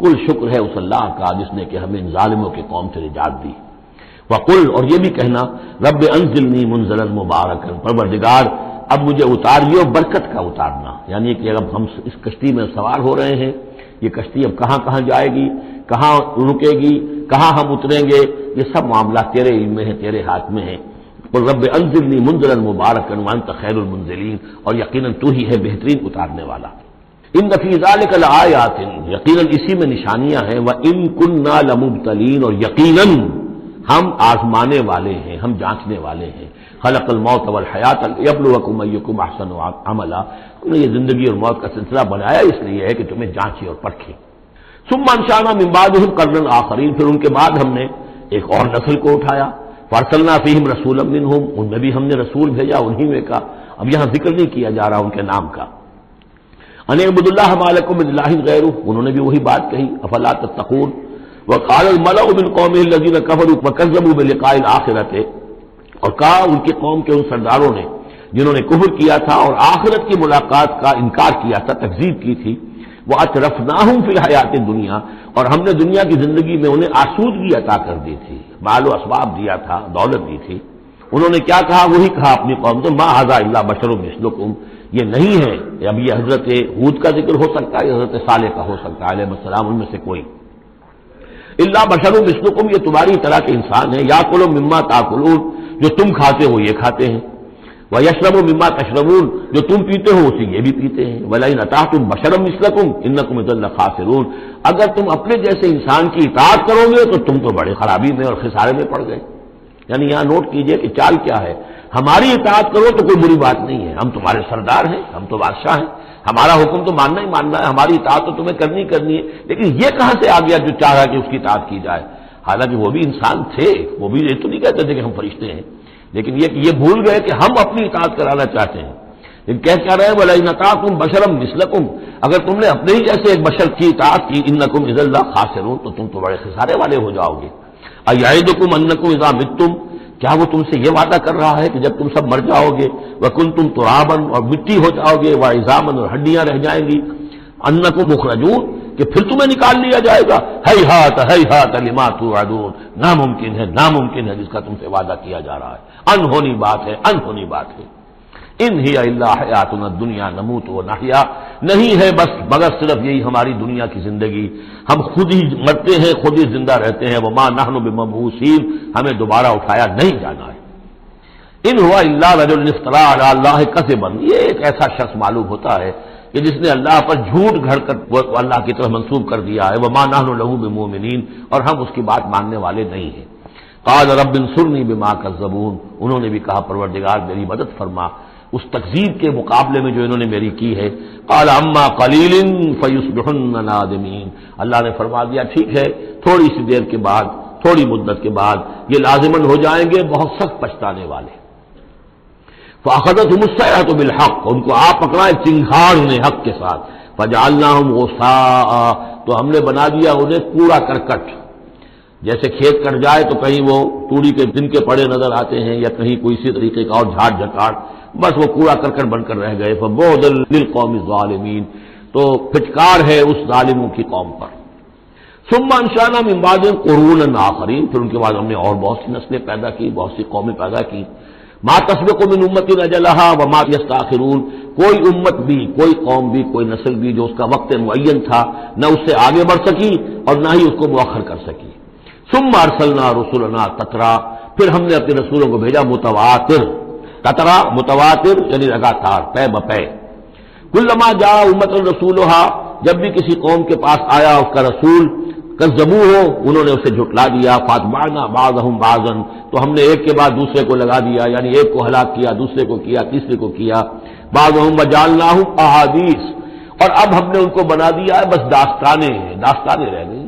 کل شکر ہے اس اللہ کا جس نے کہ ہمیں ان ظالموں کے قوم سے نجات دی. وقل، اور یہ بھی کہنا رب انزلنی منزلا مبارکا، پروردگار اب مجھے اتاریو برکت کا اتارنا، یعنی کہ اب ہم اس کشتی میں سوار ہو رہے ہیں، یہ کشتی اب کہاں کہاں جائے گی، کہاں رکے گی، کہاں ہم اتریں گے، یہ سب معاملات تیرے علم میں ہیں، تیرے ہاتھ میں ہیں. اور رب انزلنی منزلا مبارکا وانت خیر المنزلین، اور یقیناً تو ہی ہے بہترین اتارنے والا. ان فی ذلک لآیات، یقیناً اسی میں نشانیاں ہیں. وان کنا لمبتلین، اور یقیناً ہم آزمانے والے ہیں، ہم جانچنے والے ہیں. خلق الموت والحیات لیبلوکم ایکم احسن عملا، ہم نے یہ زندگی اور موت کا سلسلہ بنایا اس لیے ہے کہ تمہیں جانچے اور پرکھے. ثم انشأنا من بعدهم قرنا آخرین، پھر ان کے بعد ہم نے ایک اور نسل کو اٹھایا. فارسلنا فیہم رسولا منہم، ان میں بھی ہم نے رسول بھیجا انہی میں کا. اب یہاں ذکر نہیں کیا جا رہا ان کے نام کا. ان اعبدوا اللہ ما لکم من الہ غیرہ، انہوں نے بھی وہی بات کہی. افلا تتقون. وقال الملأ من قومه الذین کفروا وکذبوا بلقاء الآخرۃ، اور کہا ان کی قوم کے ان سرداروں نے جنہوں نے کفر کیا تھا اور آخرت کی ملاقات کا انکار کیا تھا، تکذیب کی تھی. وَأَتْرَفْنَاهُمْ فِي الْحَيَاةِ الدُّنْيَا، اور ہم نے دنیا کی زندگی میں انہیں آسودگی عطا کر دی تھی، مال و اسباب دیا تھا، دولت دی تھی. انہوں نے کیا کہا، وہی کہا اپنی قوم سے، مَا هَٰذَا إِلَّا بَشَرٌ مِثْلُكُمْ، یہ نہیں ہے. اب یہ حضرت ہود کا ذکر ہو سکتا ہے، حضرت صالح کا ہو سکتا ہے علیہ السلام، ان میں سے کوئی. إِلَّا بَشَرٌ مِثْلُكُمْ، یہ تمہاری طرح کے انسان ہے. يَأْكُلُ مِمَّا تَأْكُلُونَ، جو تم کھاتے ہو یہ کھاتے ہیں. وَيَشْرَبُ مِمَّا تَشْرَبُونَ، جو تم پیتے ہو اسے یہ بھی پیتے ہیں. وَلَئِنْ أَطَعْتُمْ بَشَرًا مِثْلَكُمْ إِنَّكُمْ إِذًا لَخَاسِرُونَ، اگر تم اپنے جیسے انسان کی اطاعت کرو گے تو تم تو بڑے خرابی میں اور خسارے میں پڑ گئے. یعنی یہاں نوٹ کیجئے کہ چال کیا ہے، ہماری اطاعت کرو تو کوئی بری بات نہیں ہے، ہم تمہارے سردار ہیں، ہم تو بادشاہ ہیں، ہمارا حکم تو ماننا ہی ماننا ہے، ہماری اطاعت تو تمہیں کرنی کرنی ہے. لیکن یہ کہاں سے آ گیا جو چاہ رہا کہ اس کی اطاعت کی جائے، حالانکہ وہ بھی انسان تھے، وہ بھی یہ تو نہیں کہتے تھے کہ ہم فرشتے ہیں، لیکن یہ بھول گئے کہ ہم اپنی اطاعت کرانا چاہتے ہیں. لیکن کیا رہے ہیں، وَلَئِنْ أَطَعْتُمْ بَشَرًا مِثْلَكُمْ، اگر تم نے اپنے ہی جیسے ایک بشر کی اطاعت کی، إِنَّكُمْ إِذًا لَخَاسِرُونَ، تو تم تو بڑے خسارے والے ہو جاؤ گے. أَيَعِدُكُمْ أَنَّكُمْ إِذَا مِتُّمْ، کیا وہ تم سے یہ وعدہ کر رہا ہے کہ جب تم سب مر جاؤ گے، وَكُنْتُمْ تُرَابًا، اور مٹی ہو جاؤ گے، وَعِظَامًا، اور ہڈیاں رہ جائیں گی، أَنَّكُمْ مُخْرَجُونَ، کہ پھر تمہیں نکال لیا جائے گا. ہیہات ہیہات لما توعدون، ناممکن ہے، ناممکن ہے جس کا تم سے وعدہ کیا جا رہا ہے، انہونی بات ہے، انہونی بات ہے. ان ہی الا حیاتنا الدنیا نموت و نحیا، نہیں ہے بس مگر صرف یہی ہماری دنیا کی زندگی، ہم خود ہی مرتے ہیں خود ہی زندہ رہتے ہیں، وما نحن بمبعوثین، ہمیں دوبارہ اٹھایا نہیں جانا ہے۔ ان ہوا الا رجل افترى علی اللہ کذبا، یہ ایک ایسا شخص معلوم ہوتا ہے کہ جس نے اللہ پر جھوٹ گھڑ کر وہ اللہ کی طرف منسوب کر دیا ہے، وما نحن له بمؤمنین، اور ہم اس کی بات ماننے والے نہیں ہیں۔ قال رب انصرنی بما کذبون، انہوں نے بھی کہا پروردگار میری مدد فرما اس تکذیب کے مقابلے میں جو انہوں نے میری کی ہے۔ قال اما قلیل فیصبحن نادمین، اللہ نے فرما دیا ٹھیک ہے تھوڑی سی دیر کے بعد، تھوڑی مدت کے بعد یہ لازماً ہو جائیں گے بہت سخت پچھتانے والے۔ فاخذتهم الصیحۃ بالحق، ان کو آ پکڑا ہے چنگھاڑ نے حق کے ساتھ، فجعلناهم غثاء، تو ہم نے بنا دیا انہیں کوڑا کرکٹ، جیسے کھیت کٹ جائے تو کہیں وہ توڑی کے دن کے پڑے نظر آتے ہیں یا کہیں کوئی اسی طریقے کا اور جھاڑ جھکاڑ، بس وہ کوڑا کرکٹ بن کر رہ گئے۔ فبعدا للقوم الظالمین، تو پھٹکار ہے اس ظالموں کی قوم پر۔ ثم انشأنا من بعدهم قرونا آخرین، پھر ان کے بعد ہم نے اور بہت سی نسلیں پیدا کی، بہت سی قومیں پیدا کی۔ ما تسبق من امت اجلها وما يستاخرون، کوئی امت بھی، کوئی قوم بھی، کوئی نسل بھی جو اس کا وقت معین تھا نہ اس سے آگے بڑھ سکی اور نہ ہی اس کو مؤخر کر سکی۔ ثم ارسلنا رسلنا تترا، پھر ہم نے اپنے رسولوں کو بھیجا متواتر، تترا متواتر یعنی لگاتار، پے بپے۔ کلما جاء امت رسولها، جب بھی کسی قوم کے پاس آیا اس کا رسول، کذبوہ، انہوں نے اسے جھٹلا دیا، فاتبعنا بعضهم بعضا، تو ہم نے ایک کے بعد دوسرے کو لگا دیا، یعنی ایک کو ہلاک کیا، دوسرے کو کیا، تیسرے کو کیا۔ بعضهم وجعلناهم احادیث، اور اب ہم نے ان کو بنا دیا ہے بس داستانیں رہ گئی۔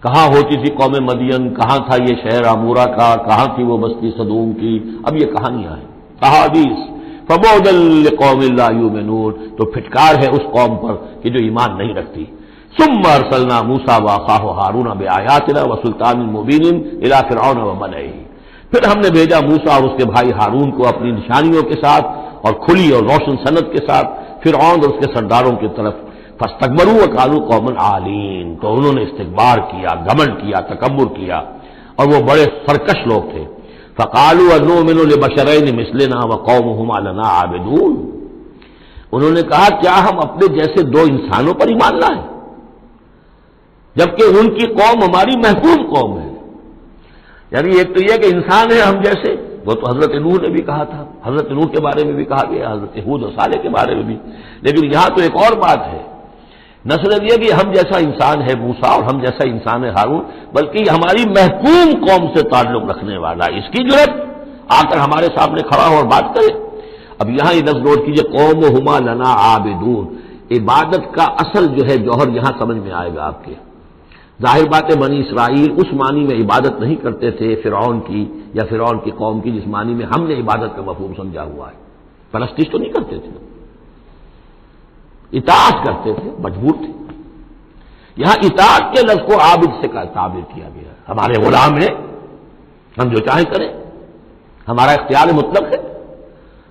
کہاں ہوتی تھی قوم مدین، کہاں تھا یہ شہر عمورہ کا، کہاں تھی وہ بستی صدوم کی، اب یہ کہانیاں ہیں، احادیث۔ فبعدا لقوم لا یؤمنون، تو پھٹکار ہے اس قوم پر کہ جو ایمان نہیں رکھتی۔ ثم ارسلنا موسیٰ واخاہ ہارون بآیاتنا وسلطان مبین الی فرعون وملئہ، پھر ہم نے بھیجا موسیٰ اور اس کے بھائی ہارون کو اپنی نشانیوں کے ساتھ اور کھلی اور روشن سند کے ساتھ فرعون اور اس کے سرداروں کی طرف۔ فاستکبروا وکانوا قوما عالین، تو انہوں نے استکبار کیا، گھمنڈ کیا، تکبر کیا، اور وہ بڑے سرکش لوگ تھے۔ فقالوا انؤمن لبشرین مثلنا وقومهما لنا عابدون، انہوں نے کہا کیا ہم اپنے جیسے دو انسانوں پر ایمان لائیں جبکہ ان کی قوم ہماری محکوم قوم ہے؟ یعنی ایک تو یہ کہ انسان ہے ہم جیسے، وہ تو حضرت نوح نے بھی کہا تھا، حضرت نوح کے بارے میں بھی کہا گیا، حضرت ہود اور صالح کے بارے میں بھی، لیکن یہاں تو ایک اور بات ہے، نہ صرف یہ کہ ہم جیسا انسان ہے موسیٰ اور ہم جیسا انسان ہے ہارون، بلکہ ہماری محکوم قوم سے تعلق رکھنے والا، اس کی جرات آ کر ہمارے سامنے کھڑا ہو اور بات کرے۔ اب یہاں یہ لفظ نوٹ کیجئے، قومہما لنا عابدون، عبادت کا اصل جو ہے جوہر یہاں سمجھ میں آئے گا آپ کے۔ ظاہر بات ہے بنی اسرائیل اس معنی میں عبادت نہیں کرتے تھے فرعون کی یا فرعون کی قوم کی جس معنی میں ہم نے عبادت کا مفہوم سمجھا ہوا ہے، پرستش تو نہیں کرتے تھے، اطاعت کرتے تھے، مجبور تھے۔ یہاں اطاعت کے لفظ کو عابد سے تعبیر کیا گیا ہے، ہمارے غلام ہیں، ہم جو چاہیں کریں، ہمارا اختیار مطلق ہے،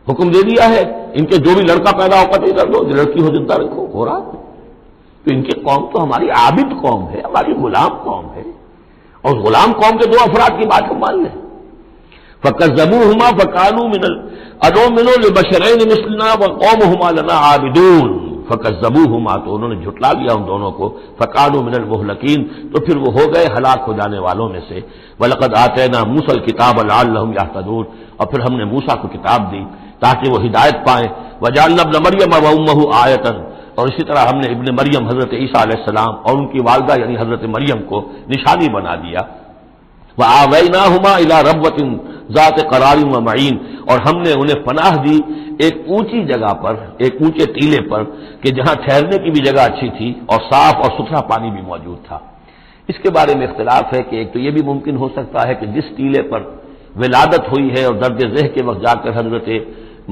حکم دے دیا ہے ان کے جو بھی لڑکا پیدا ہو قتل کر دو، جو لڑکی ہو زندہ رکھو، ہو رہا۔ تو ان کی قوم تو ہماری عابد قوم ہے، ہماری غلام قوم ہے، اور غلام قوم کے دو افراد کی بات ہم مان لیں۔ فکذبوہما فکانوا من انؤمن لبشرین مثلنا وقومہما لنا عابدون، فکذبوہما، تو انہوں نے جھٹلا دیا ان دونوں کو، فکانوا من المہلکین، تو پھر وہ ہو گئے ہلاک ہو جانے والوں میں سے۔ ولقد آتینا موسیٰ الکتاب لعلہم یہتدون، اور پھر ہم نے موسیٰ کو کتاب دی تاکہ وہ ہدایت پائیں۔ وجعلنا ابن مریم وامہ آیۃ، اور اسی طرح ہم نے ابن مریم حضرت عیسیٰ علیہ السلام اور ان کی والدہ یعنی حضرت مریم کو نشانی بنا دیا۔ وآویناہما الی ربوۃ ذات قرار ومعین، اور ہم نے انہیں پناہ دی ایک اونچی جگہ پر، ایک اونچے ٹیلے پر کہ جہاں ٹھہرنے کی بھی جگہ اچھی تھی اور صاف اور ستھرا پانی بھی موجود تھا۔ اس کے بارے میں اختلاف ہے کہ ایک تو یہ بھی ممکن ہو سکتا ہے کہ جس ٹیلے پر ولادت ہوئی ہے اور درد ذہ کے وقت جا کر حضرت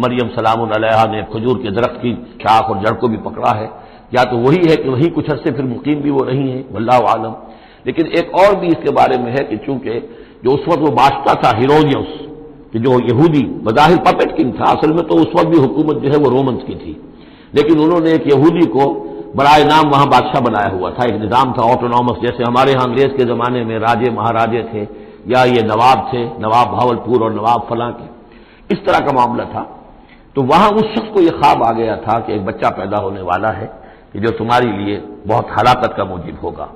مریم سلام علیہا نے کھجور کے درخت کی شاخ اور جڑ کو بھی پکڑا ہے، یا تو وہی ہے کہ وہی کچھ عرصے پھر مقیم بھی وہ رہی ہیں، واللہ عالم۔ لیکن ایک اور بھی اس کے بارے میں ہے کہ چونکہ جو اس وقت وہ بادشاہ تھا ہیرودیوس، کہ جو یہودی بظاہر پپٹ کنگ تھا، اصل میں تو اس وقت بھی حکومت جو ہے وہ رومنز کی تھی، لیکن انہوں نے ایک یہودی کو برائے نام وہاں بادشاہ بنایا ہوا تھا، ایک نظام تھا آٹونومس، جیسے ہمارے ہاں انگریز کے زمانے میں راجے مہاراجے تھے یا یہ نواب تھے، نواب بھاولپور اور نواب فلاں کے، اس طرح کا معاملہ تھا۔ تو وہاں اس شخص کو یہ خواب آ گیا تھا کہ ایک بچہ پیدا ہونے والا ہے کہ جو تمہاری لیے بہت ہلاکت کا موجب ہوگا.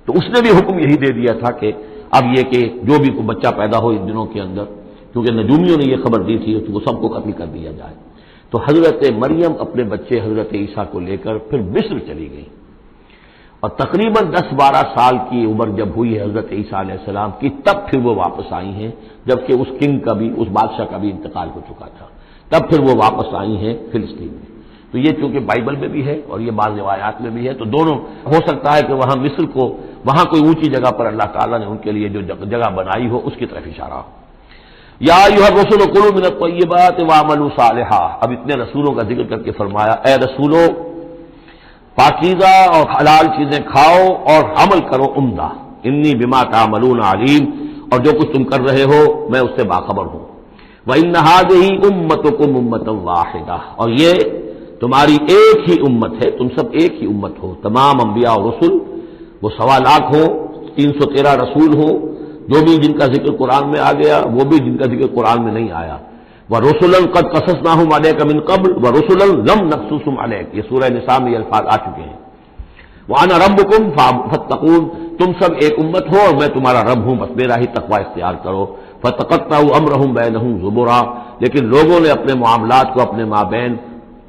تو اس نے بھی حکم یہی دے دیا تھا کہ اب یہ کہ جو بھی کوئی بچہ پیدا ہو ان دنوں کے اندر، کیونکہ نجومیوں نے یہ خبر دی تھی تو وہ سب کو قتل کر دیا جائے. تو حضرت مریم اپنے بچے حضرت عیسیٰ کو لے کر پھر مصر چلی گئی، اور تقریباً 10-12 سال کی عمر جب ہوئی ہے حضرت عیسیٰ علیہ السلام کی، تب پھر وہ واپس آئی ہیں، جبکہ اس کنگ کا بھی، اس بادشاہ کا بھی انتقال ہو چکا تھا. تب پھر وہ واپس آئی ہیں فلسطین میں. تو یہ چونکہ بائبل میں بھی ہے اور یہ بعض روایات میں بھی ہے، تو دونوں ہو سکتا ہے کہ وہاں مصر کو، وہاں کوئی اونچی جگہ پر اللہ تعالیٰ نے ان کے لیے جو جگہ بنائی ہو اس کی طرف اشارہ ہو. یا ایھا الرسل کلوا من الطیبات واعملوا صالحا. اب اتنے رسولوں کا ذکر کر کے فرمایا اے رسولو پاکیزہ اور حلال چیزیں کھاؤ اور عمل کرو عمدہ. انی بما تعملون علیم. اور جو کچھ تم کر رہے ہو میں اس سے باخبر ہوں. وَإِنَّ هَٰذِهِ أُمَّتُكُمْ أُمَّةً وَاحِدَةً. اور یہ تمہاری ایک ہی امت ہے، تم سب ایک ہی امت ہو. تمام انبیاء اور رسل، وہ 1.25 لاکھ ہو، 313 رسول ہو، جو بھی جن کا ذکر قرآن میں آ گیا، وہ بھی جن کا ذکر قرآن میں نہیں آیا. وَرُسُلًا قَدْ قَصَصْنَاهُمْ عَلَيْكَ مِن قَبْلُ وَرُسُلًا لَّمْ نَقْصُصْهُمْ عَلَيْكَ. یہ سورہ نساء میں یہ الفاظ آ چکے ہیں. وَأَنَا رَبُّكُمْ فَاتَّقُونِ. تم سب ایک امت ہو اور میں تمہارا رب ہوں، بس میرا ہی تقوی اختیار کرو. فَتَقَطَّعُوا أَمْرَهُمْ بَيْنَهُمْ زُبُرًا. لیکن لوگوں نے اپنے معاملات کو اپنے مابین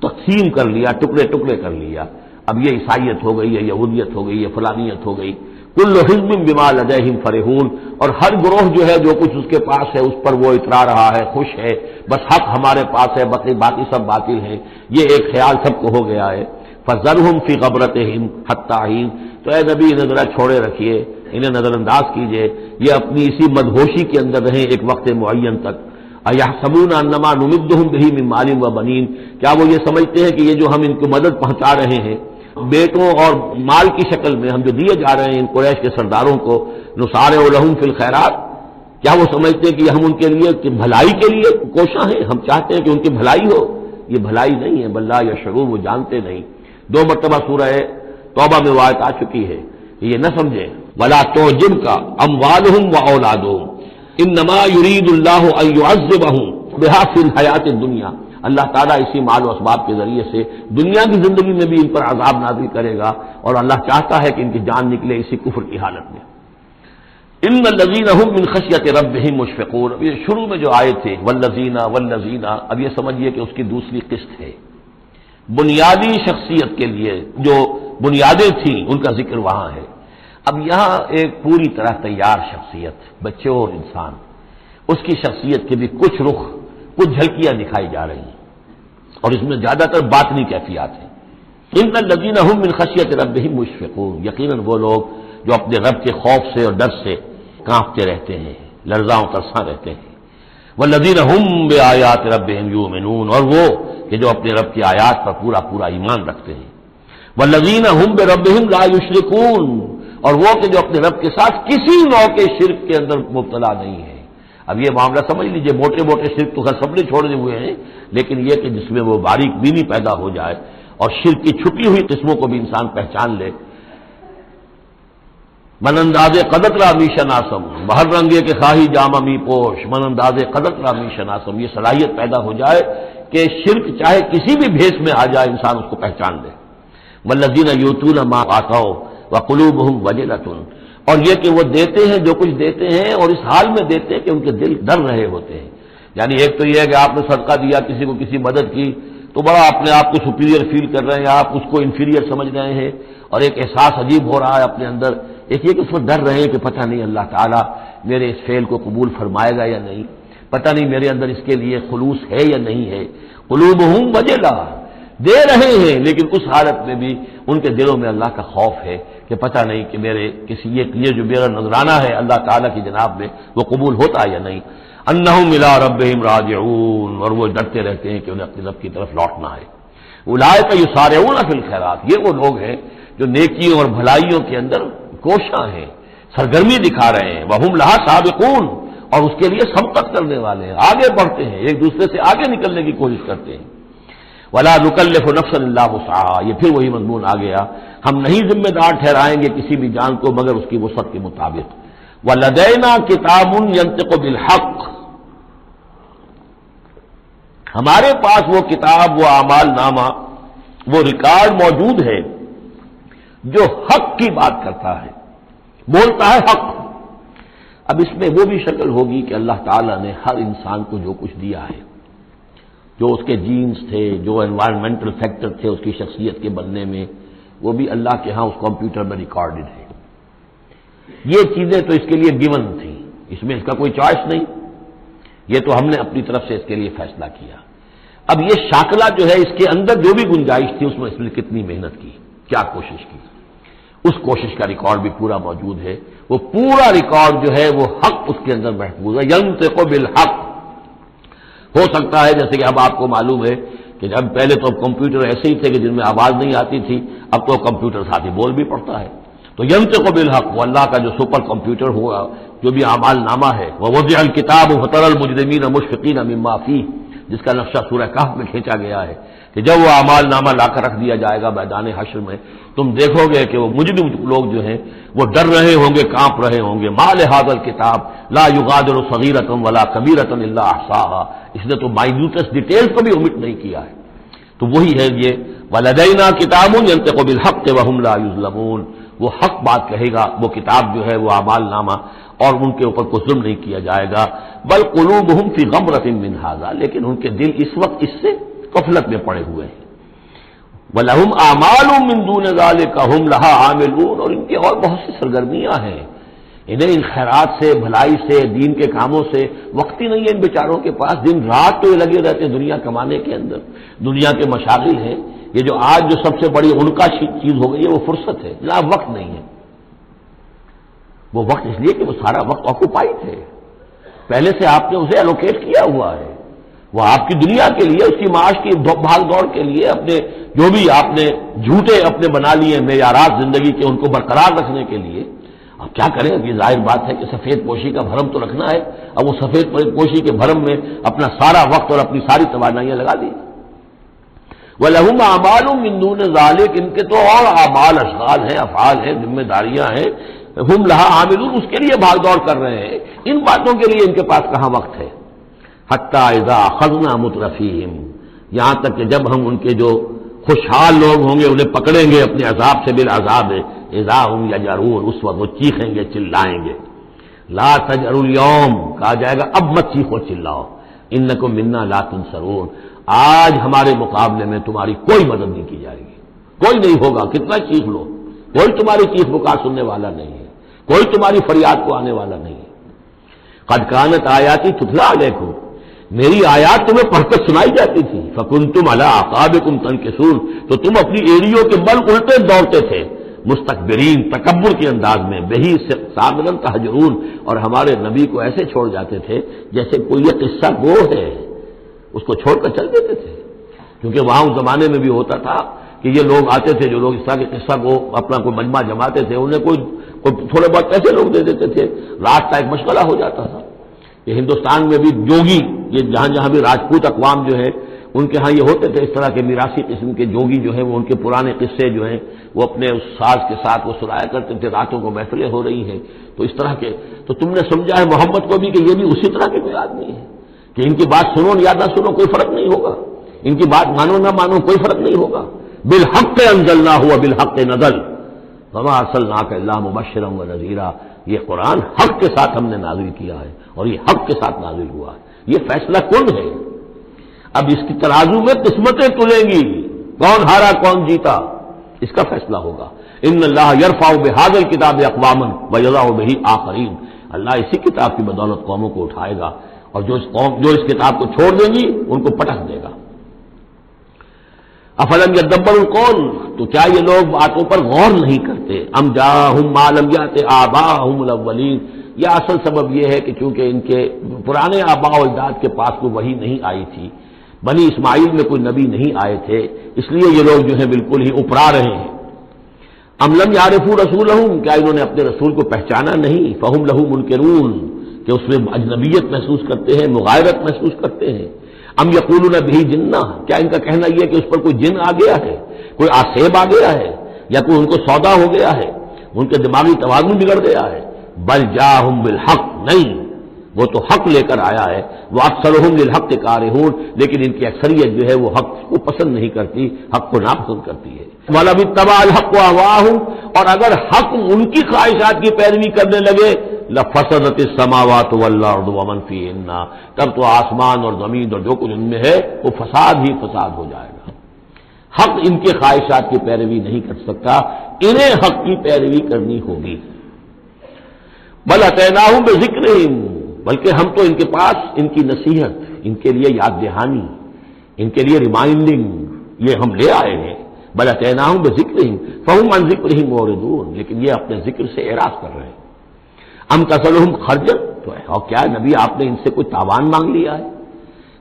تقسیم کر لیا، ٹکڑے ٹکڑے کر لیا. اب یہ عیسائیت ہو گئی، یہ یہودیت ہو گئی، یہ فلانیت ہو گئی. کل حزب بما لدیہم فرحون. اور ہر گروہ جو ہے جو کچھ اس کے پاس ہے اس پر وہ اترا رہا ہے، خوش ہے، بس حق ہمارے پاس ہے، باقی سب باطل ہیں. یہ ایک خیال سب کو ہو گیا ہے. فذرہم فی غبرتہم حتی حین. تو اے نبی انہیں ذرا چھوڑے رکھیے، انہیں نظر انداز کیجیے، یہ اپنی اسی مدہوشی کے اندر رہیں ایک وقت معین تک. اَیَحْسَبُونَ أَنَّمَا نُمِدُّهُم بِهِ مِن مَّالٍ وَبَنِينَ. کیا وہ یہ سمجھتے ہیں کہ یہ جو ہم ان کو مدد پہنچا رہے ہیں بیٹوں اور مال کی شکل میں، ہم جو دیے جا رہے ہیں ان قریش کے سرداروں کو، نُسَارِعُ لَهُم فِی الْخَیرَات، کیا وہ سمجھتے ہیں کہ ہم ان کے لیے بھلائی کے لیے کوشاں ہیں، ہم چاہتے ہیں کہ ان کی بھلائی ہو؟ یہ بھلائی نہیں ہے، بل لا یشعرون، وہ جانتے نہیں. 2 مرتبہ سورہ توبہ میں وہ آیت آ چکی ہے کہ یہ نہ سمجھیں. وَلَا تُعْجِبْكَ أَمْوَالُهُمْ وَأَوْلَادُهُمْ انما یرید اللہ ان یعذبہم بہا فی الحیات الدنیا. اللہ تعالیٰ اسی مال و اسباب کے ذریعے سے دنیا کی زندگی میں بھی ان پر عذاب نازل کرے گا، اور اللہ چاہتا ہے کہ ان کی جان نکلے اسی کفر کی حالت میں. ان الذین هم من خشیۃ ربہم مشفقون. یہ شروع میں جو آئے تھے والذین، اب یہ سمجھیے کہ اس کی دوسری قسط ہے. بنیادی شخصیت کے لیے جو بنیادیں تھیں ان کا ذکر وہاں ہے. اب یہاں ایک پوری طرح تیار شخصیت، بچے اور انسان، اس کی شخصیت کے بھی کچھ رخ، کچھ جھلکیاں دکھائی جا رہی ہیں، اور اس میں زیادہ تر باطنی کیفیات ہیں. ان الذین هم من خشیۃ ربہم مشفقون. یقیناً وہ لوگ جو اپنے رب کے خوف سے اور ڈر سے کانپتے رہتے ہیں، لرزاں و ترساں رہتے ہیں. والذین هم بآیات ربہم یؤمنون. اور وہ کہ جو اپنے رب کی آیات پر پورا ایمان رکھتے ہیں. والذین هم بربہم لا یشرکون. اور وہ کہ جو اپنے رب کے ساتھ کسی نوع کے شرک کے اندر مبتلا نہیں ہے. اب یہ معاملہ سمجھ لیجئے، موٹے موٹے شرک تو خیر سب نے چھوڑے ہوئے ہیں، لیکن یہ کہ جس میں وہ باریک بینی پیدا ہو جائے اور شرک کی چھپی ہوئی قسموں کو بھی انسان پہچان لے. من انداز قدرت رامی شناسم بہر رنگے کے خواہی جامہ می پوش. من انداز قدرت رامی شناسم. یہ صلاحیت پیدا ہو جائے کہ شرک چاہے کسی بھی بھیس میں آ جائے انسان اس کو پہچان لے. والذین یؤتون ما آتوا وقلوبہم وجلۃ. اور یہ کہ وہ دیتے ہیں جو کچھ دیتے ہیں اور اس حال میں دیتے ہیں کہ ان کے دل ڈر رہے ہوتے ہیں. یعنی ایک تو یہ ہے کہ آپ نے صدقہ دیا، کسی کو کسی مدد کی، تو بڑا اپنے آپ کو سپیریئر فیل کر رہے ہیں، آپ اس کو انفیریئر سمجھ رہے ہیں، اور ایک احساس عجیب ہو رہا ہے اپنے اندر. ایک یہ کہ اس میں ڈر رہے ہیں کہ پتہ نہیں اللہ تعالیٰ میرے اس فعل کو قبول فرمائے گا یا نہیں، پتہ نہیں میرے اندر اس کے لیے خلوص ہے یا نہیں ہے. قلوبہم وجلہ. دے رہے ہیں لیکن اس حالت میں بھی ان کے دلوں میں اللہ کا خوف ہے کہ پتہ نہیں کہ میرے کسی یہ جو میرا نذرانہ ہے اللہ تعالیٰ کی جناب میں وہ قبول ہوتا ہے یا نہیں. انہم الی ربہم راجعون. اور وہ ڈرتے رہتے ہیں کہ انہیں اپنے رب کی طرف لوٹنا ہے. اولئک یسارعون فی الخیرات. یہ وہ لوگ ہیں جو نیکیوں اور بھلائیوں کے اندر کوشاں ہیں، سرگرمی دکھا رہے ہیں. وہم لہا سابقون. اور اس کے لیے سبقت کرنے والے ہیں، آگے بڑھتے ہیں، ایک دوسرے سے آگے نکلنے کی کوشش کرتے ہیں. ولا نکلف نفسا الا وسعها. یہ پھر وہی مضمون آ گیا، ہم نہیں ذمہ دار ٹھہرائیں گے کسی بھی جان کو مگر اس کی وسعت کے مطابق. ولدینا کتاب ینطق بالحق. ہمارے پاس وہ کتاب، وہ اعمال نامہ، وہ ریکارڈ موجود ہے جو حق کی بات کرتا ہے، بولتا ہے حق۔ اب اس میں وہ بھی شکل ہوگی کہ اللہ تعالیٰ نے ہر انسان کو جو کچھ دیا ہے، جو اس کے جینز تھے، جو انوائرمنٹل فیکٹر تھے اس کی شخصیت کے بننے میں، وہ بھی اللہ کے ہاں اس کمپیوٹر میں ریکارڈڈ ہے۔ یہ چیزیں تو اس کے لیے گیون تھیں، اس میں اس کا کوئی چوائس نہیں، یہ تو ہم نے اپنی طرف سے اس کے لیے فیصلہ کیا۔ اب یہ شاکلہ جو ہے، اس کے اندر جو بھی گنجائش تھی اس میں اس نے کتنی محنت کی، کیا کوشش کی، اس کوشش کا ریکارڈ بھی پورا موجود ہے۔ وہ پورا ریکارڈ جو ہے وہ حق اس کے اندر محفوظ ہے، ینطق بالحق۔ ہو سکتا ہے جیسے کہ اب آپ کو معلوم ہے کہ جب پہلے تو کمپیوٹر ایسے ہی تھے کہ جن میں آواز نہیں آتی تھی، اب تو کمپیوٹر ساتھ ہی بول بھی پڑتا ہے، تو ینطق بالحق وہ اللہ کا جو سپر کمپیوٹر ہوا، جو بھی اعمال نامہ ہے، ووضع الکتاب فتری المجرمین مشفقین مما فیہ، جس کا نقشہ سورہ کہف میں کھینچا گیا ہے کہ جب وہ اعمال نامہ لا کر رکھ دیا جائے گا میدان حشر میں، تم دیکھو گے کہ وہ مجرم لوگ جو ہیں وہ ڈر رہے ہوں گے، کانپ رہے ہوں گے، ما لہذا الکتاب لا یغادر صغیرۃ ولا کبیرۃ الا احصاها، اس نے تو مائنیوٹس ڈیٹیلز کو بھی omit نہیں کیا ہے۔ تو وہی ہے یہ ولدینا کتاب ینطق بالحق وهم لا یظلمون، وہ حق بات کہے گا، وہ کتاب جو ہے وہ اعمال نامہ، اور ان کے اوپر کوئی ظلم نہیں کیا جائے گا۔ بل قلوبهم فی غمرۃ من ھذا، لیکن ان کے دل اس وقت اس سے غفلت میں پڑے ہوئے ہیں۔ وَلَهُمْ أَعْمَالٌ مِّن دُونِ ذَلِكَ هُمْ لَهَا عَامِلُونَ، اور ان کی اور بہت سی سرگرمیاں ہیں، انہیں ان خیرات سے، بھلائی سے، دین کے کاموں سے وقت ہی نہیں ہے ان بیچاروں کے پاس، دن رات تو یہ لگے رہتے ہیں دنیا کمانے کے اندر، دنیا کے مشاغل ہیں۔ یہ جو آج جو سب سے بڑی ان کا چیز ہو گئی ہے وہ فرصت ہے، جناب وقت نہیں ہے۔ وہ وقت اس لیے کہ وہ سارا وقت آکوپائڈ ہے، پہلے سے آپ نے اسے الوکیٹ کیا ہوا ہے، وہ آپ کی دنیا کے لیے، اس کی معاش کی بھاگ دوڑ کے لیے، اپنے جو بھی آپ نے جھوٹے اپنے بنا لیے معیارات زندگی کے، ان کو برقرار رکھنے کے لیے۔ اب کیا کریں، اب یہ ظاہر بات ہے کہ سفید پوشی کا بھرم تو رکھنا ہے، اب وہ سفید پوشی کے بھرم میں اپنا سارا وقت اور اپنی ساری توانائیاں لگا دی۔ وَلَهُمْ أَعْمَالٌ مِّن دُونِ ذَلِكَ، ان کے تو اور اعمال، اشغال ہیں، افعال ہیں، ذمہ داریاں ہیں، ہم لہا عاملون، اس کے لیے بھاگ دوڑ کر رہے ہیں، ان باتوں کے لیے ان کے پاس کہاں وقت ہے۔ حتی اذا اخذنا مترفیہم، یہاں تک کہ جب ہم ان کے جو خوشحال لوگ ہوں گے انہیں پکڑیں گے اپنے عذاب سے، بالعذاب اذا ہم یجرون، اس وقت وہ چیخیں گے، چلائیں گے۔ لا تجروا اليوم، کہا جائے گا اب مت چیخو چلاؤ، انکم منا لا تنصرون، آج ہمارے مقابلے میں تمہاری کوئی مدد نہیں کی جائے گی، کوئی نہیں ہوگا، کتنا چیخ لو، کوئی تمہاری چیخ پکار سننے والا نہیں ہے، کوئی تمہاری فریاد کو آنے والا نہیں ہے۔ قد کانت آیاتی تتلی علیکم، میری آیات تمہیں پڑھ کر سنائی جاتی تھی، فکنتم علی اعقابکم تنکصون، تو تم اپنی ایڑیوں کے بل الٹے دوڑتے تھے، مستکبرین، تکبر کے انداز میں، بہی سامنا تہجرون، اور ہمارے نبی کو ایسے چھوڑ جاتے تھے جیسے کوئی یہ قصہ گو ہے، اس کو چھوڑ کر چل دیتے تھے، کیونکہ وہاں اس زمانے میں بھی ہوتا تھا کہ یہ لوگ آتے تھے، جو لوگ اس طرح کے قصہ کو اپنا کوئی مجمع جماتے تھے، انہیں کوئی تھوڑے بہت پیسے لوگ دے دیتے تھے، رات کا ایک مشغلہ ہو جاتا تھا۔ یہ ہندوستان میں بھی جوگی، یہ جہاں جہاں بھی راجپوت اقوام جو ہے ان کے ہاں یہ ہوتے تھے، اس طرح کے میراثی قسم کے جوگی جو ہیں وہ ان کے پرانے قصے جو ہیں وہ اپنے اس ساز کے ساتھ وہ سنایا کرتے تھے، راتوں کو محفلیں ہو رہی ہیں، تو اس طرح کے، تو تم نے سمجھا ہے محمد کو بھی کہ یہ بھی اسی طرح کے کوئی آدمی ہے کہ ان کی بات سنو یا نہ سنو کوئی فرق نہیں ہوگا، ان کی بات مانو نہ مانو کوئی فرق نہیں ہوگا۔ بالحق انزلناہ وبالحق نزل وما ارسلناک الا مبشرا ونذیرا، یہ قرآن حق کے ساتھ ہم نے نازل کیا ہے اور یہ حق کے ساتھ نازل ہوا ہے، یہ فیصلہ کن ہے۔ اب اس کی ترازو میں قسمتیں تلیں گی، کون ہارا کون جیتا اس کا فیصلہ ہوگا۔ ان اللہ یرفع بہذا الکتاب اقواما ویضع بہ آخرین، اللہ اسی کتاب کی بدولت قوموں کو اٹھائے گا، اور جو اس کتاب کو چھوڑ دیں گی ان کو پٹک دے گا۔ افلم یدبروا القول، تو کیا یہ لوگ باتوں پر غور نہیں کرتے؟ ام جاءہم ما لم یأت آباءہم الاولین، یہ اصل سبب یہ ہے کہ چونکہ ان کے پرانے آباء و اجداد کے پاس کوئی وحی نہیں آئی تھی، بنی اسماعیل میں کوئی نبی نہیں آئے تھے، اس لیے یہ لوگ جو ہے بالکل ہی اپرا رہے ہیں۔ ام لم یعرفوا رسولہم، کیا انہوں نے اپنے رسول کو پہچانا نہیں؟ فہم لہ منکرون، کہ اس میں اجنبیت محسوس کرتے ہیں، مغایرت محسوس کرتے ہیں۔ ام یقولون بہ جنہ، کیا ان کا کہنا یہ ہے کہ اس پر کوئی جن آ گیا ہے، کوئی آسیب آ گیا ہے، یا کوئی ان کو سودا ہو گیا ہے، ان کے دماغی توازن بگڑ گیا ہے۔ بل جاءہم بالحق، نہیں، وہ تو حق لے کر آیا ہے. وہ اکثرهم للحق کارہون، لیکن ان کی اکثریت جو ہے وہ حق کو پسند نہیں کرتی، حق کو ناپسند کرتی ہے. وَلَوِ اتَّبَعَ الْحَقُّ أَهْوَاءَهُمْ، اور اگر حق ان کی خواہشات کی پیروی کرنے لگے لَفَسَدَتِ السَّمَاوَاتُ وَالْأَرْضُ وَمَنْ فِيهِنَّ، تب تو آسمان اور زمین اور جو کچھ ان میں ہے وہ فساد ہی فساد ہو جائے گا. حق ان کے خواہشات کی پیروی نہیں کر سکتا، انہیں حق کی پیروی کرنی ہوگی. بل اتیناہم بذکرہم، بلکہ ہم تو ان کے پاس ان کی نصیحت، ان کے لیے یاد دہانی، ان کے لیے ریمائنڈنگ یہ ہم لے آئے ہیں. بل اتیناہم بذکرہم فہم عن ذکرہم معرضون، لیکن یہ اپنے ذکر سے اعراض کر رہے ہیں. ام تسألہم خرجا، تو اور کیا نبی آپ نے ان سے کوئی تاوان مانگ لیا ہے؟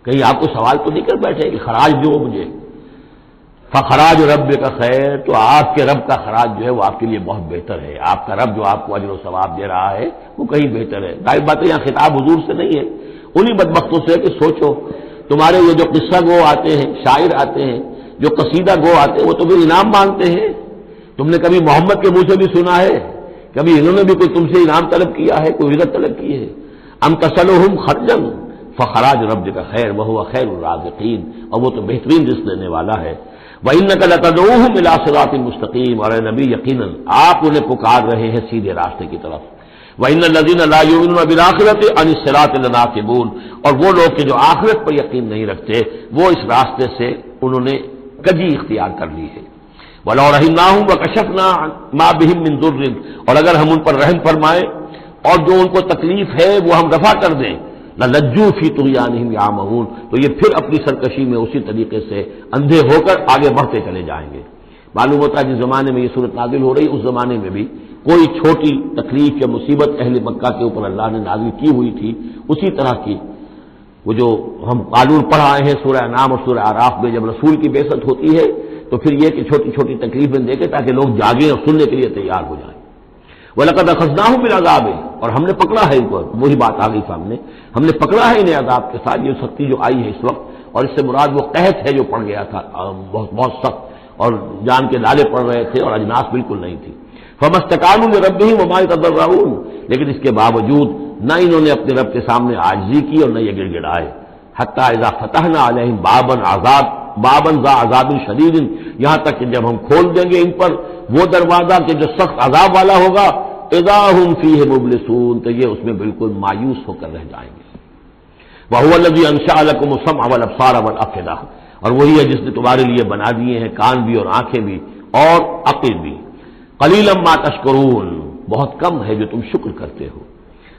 کہیں آپ کو سوال تو نہیں کر بیٹھے کہ خراج دو مجھے؟ فخراج رب کا خیر، تو آپ کے رب کا خراج جو ہے وہ آپ کے لیے بہت بہتر ہے. آپ کا رب جو آپ کو اجر و ثواب دے رہا ہے وہ کہیں بہتر ہے. ظاہر بات ہے یہاں خطاب حضور سے نہیں ہے، انہی بدبختوں سے کہ سوچو تمہارے یہ جو قصہ گو آتے ہیں، شاعر آتے ہیں، جو قصیدہ گو آتے ہیں، وہ تو پھر انعام مانگتے ہیں. تم نے کبھی محمد کے منہ سے بھی سنا ہے؟ کبھی انہوں نے بھی کوئی تم سے انعام طلب کیا ہے، کوئی عزت طلب کی ہے؟ ام تسألہم خرجا فخراج رب کا خیر وہو خیر الرازقین، اور وہ تو بہترین رزق دینے والا ہے. وَإِنَّكَ لَتَدْعُوهُمْ إِلَىٰ صِرَاطٍ مُّسْتَقِيمٍ، اور اے نبی یقیناً آپ انہیں پکار رہے ہیں سیدھے راستے کی طرف. وَإِنَّ الَّذِينَ لَا يُؤْمِنُونَ بِالْآخِرَةِ عَنِ الصِّرَاطِ لَنَاكِبُونَ، اور وہ لوگ کہ جو آخرت پر یقین نہیں رکھتے وہ اس راستے سے انہوں نے کجی اختیار کر لی ہے. وَلَوْ رَحِمْنَاهُمْ وَكَشَفْنَا مَا بِهِم مِّن ضُرٍّ، اور اگر ہم ان پر رحم فرمائیں اور جو ان کو تکلیف ہے وہ ہم رفع کر دیں، لَلَجُّوا فِي طُغْيَانِهِمْ يَعْمَهُونَ، تو یہ پھر اپنی سرکشی میں اسی طریقے سے اندھے ہو کر آگے بڑھتے چلے جائیں گے. معلوم ہوتا ہے جس زمانے میں یہ صورت نازل ہو رہی اس زمانے میں بھی کوئی چھوٹی تکلیف یا مصیبت اہل مکہ کے اوپر اللہ نے نازل کی ہوئی تھی اسی طرح کی. وہ جو ہم قانون پڑھ آئے ہیں سورہ انعام اور سورہ اعراف میں، جب رسول کی بعثت ہوتی ہے تو پھر یہ کہ چھوٹی چھوٹی تکلیفیں دے کے تاکہ لوگ جاگیں اور سننے کے لیے تیار ہو جائیں. وَلَقَدْ أَخَذْنَاهُم بِالْعَذَابِ، اور ہم نے پکڑا ہے ان کو، وہی بات آ گئی سامنے، ہم نے پکڑا ہے انہیں عذاب کے ساتھ. یہ سختی جو آئی ہے اس وقت، اور اس سے مراد وہ قحط ہے جو پڑ گیا تھا بہت بہت سخت، اور جان کے لالے پڑ رہے تھے اور اجناس بالکل نہیں تھی. فَمَا اسْتَكَانُوا لِرَبِّهِمْ وَمَا يَتَضَرَّعُونَ، لیکن اس کے باوجود نہ انہوں نے اپنے رب کے سامنے عاجزی کی اور نہ یہ گڑ گڑائے. حَتَّىٰ إِذَا فَتَحْنَا عَلَيْهِمْ بابًا ذا عذاب شدید، یہاں تک کہ جب ہم کھول دیں گے ان پر وہ دروازہ کہ جو سخت عذاب والا ہوگا، اذا هم فیہ مبلسون، تو یہ اس میں بالکل مایوس ہو کر رہ جائیں گے. وَهُوَ الَّذِي أَنشَأَ لَكُمُ السَّمْعَ وَالْأَبْصَارَ وَالْأَفْئِدَةَ، اور وہی ہے جس نے تمہارے لیے بنا دیے ہیں کان بھی اور آنکھیں بھی اور عقل بھی. قَلِيلًا مَا تَشْكُرُونَ، بہت کم ہے جو تم شکر کرتے ہو.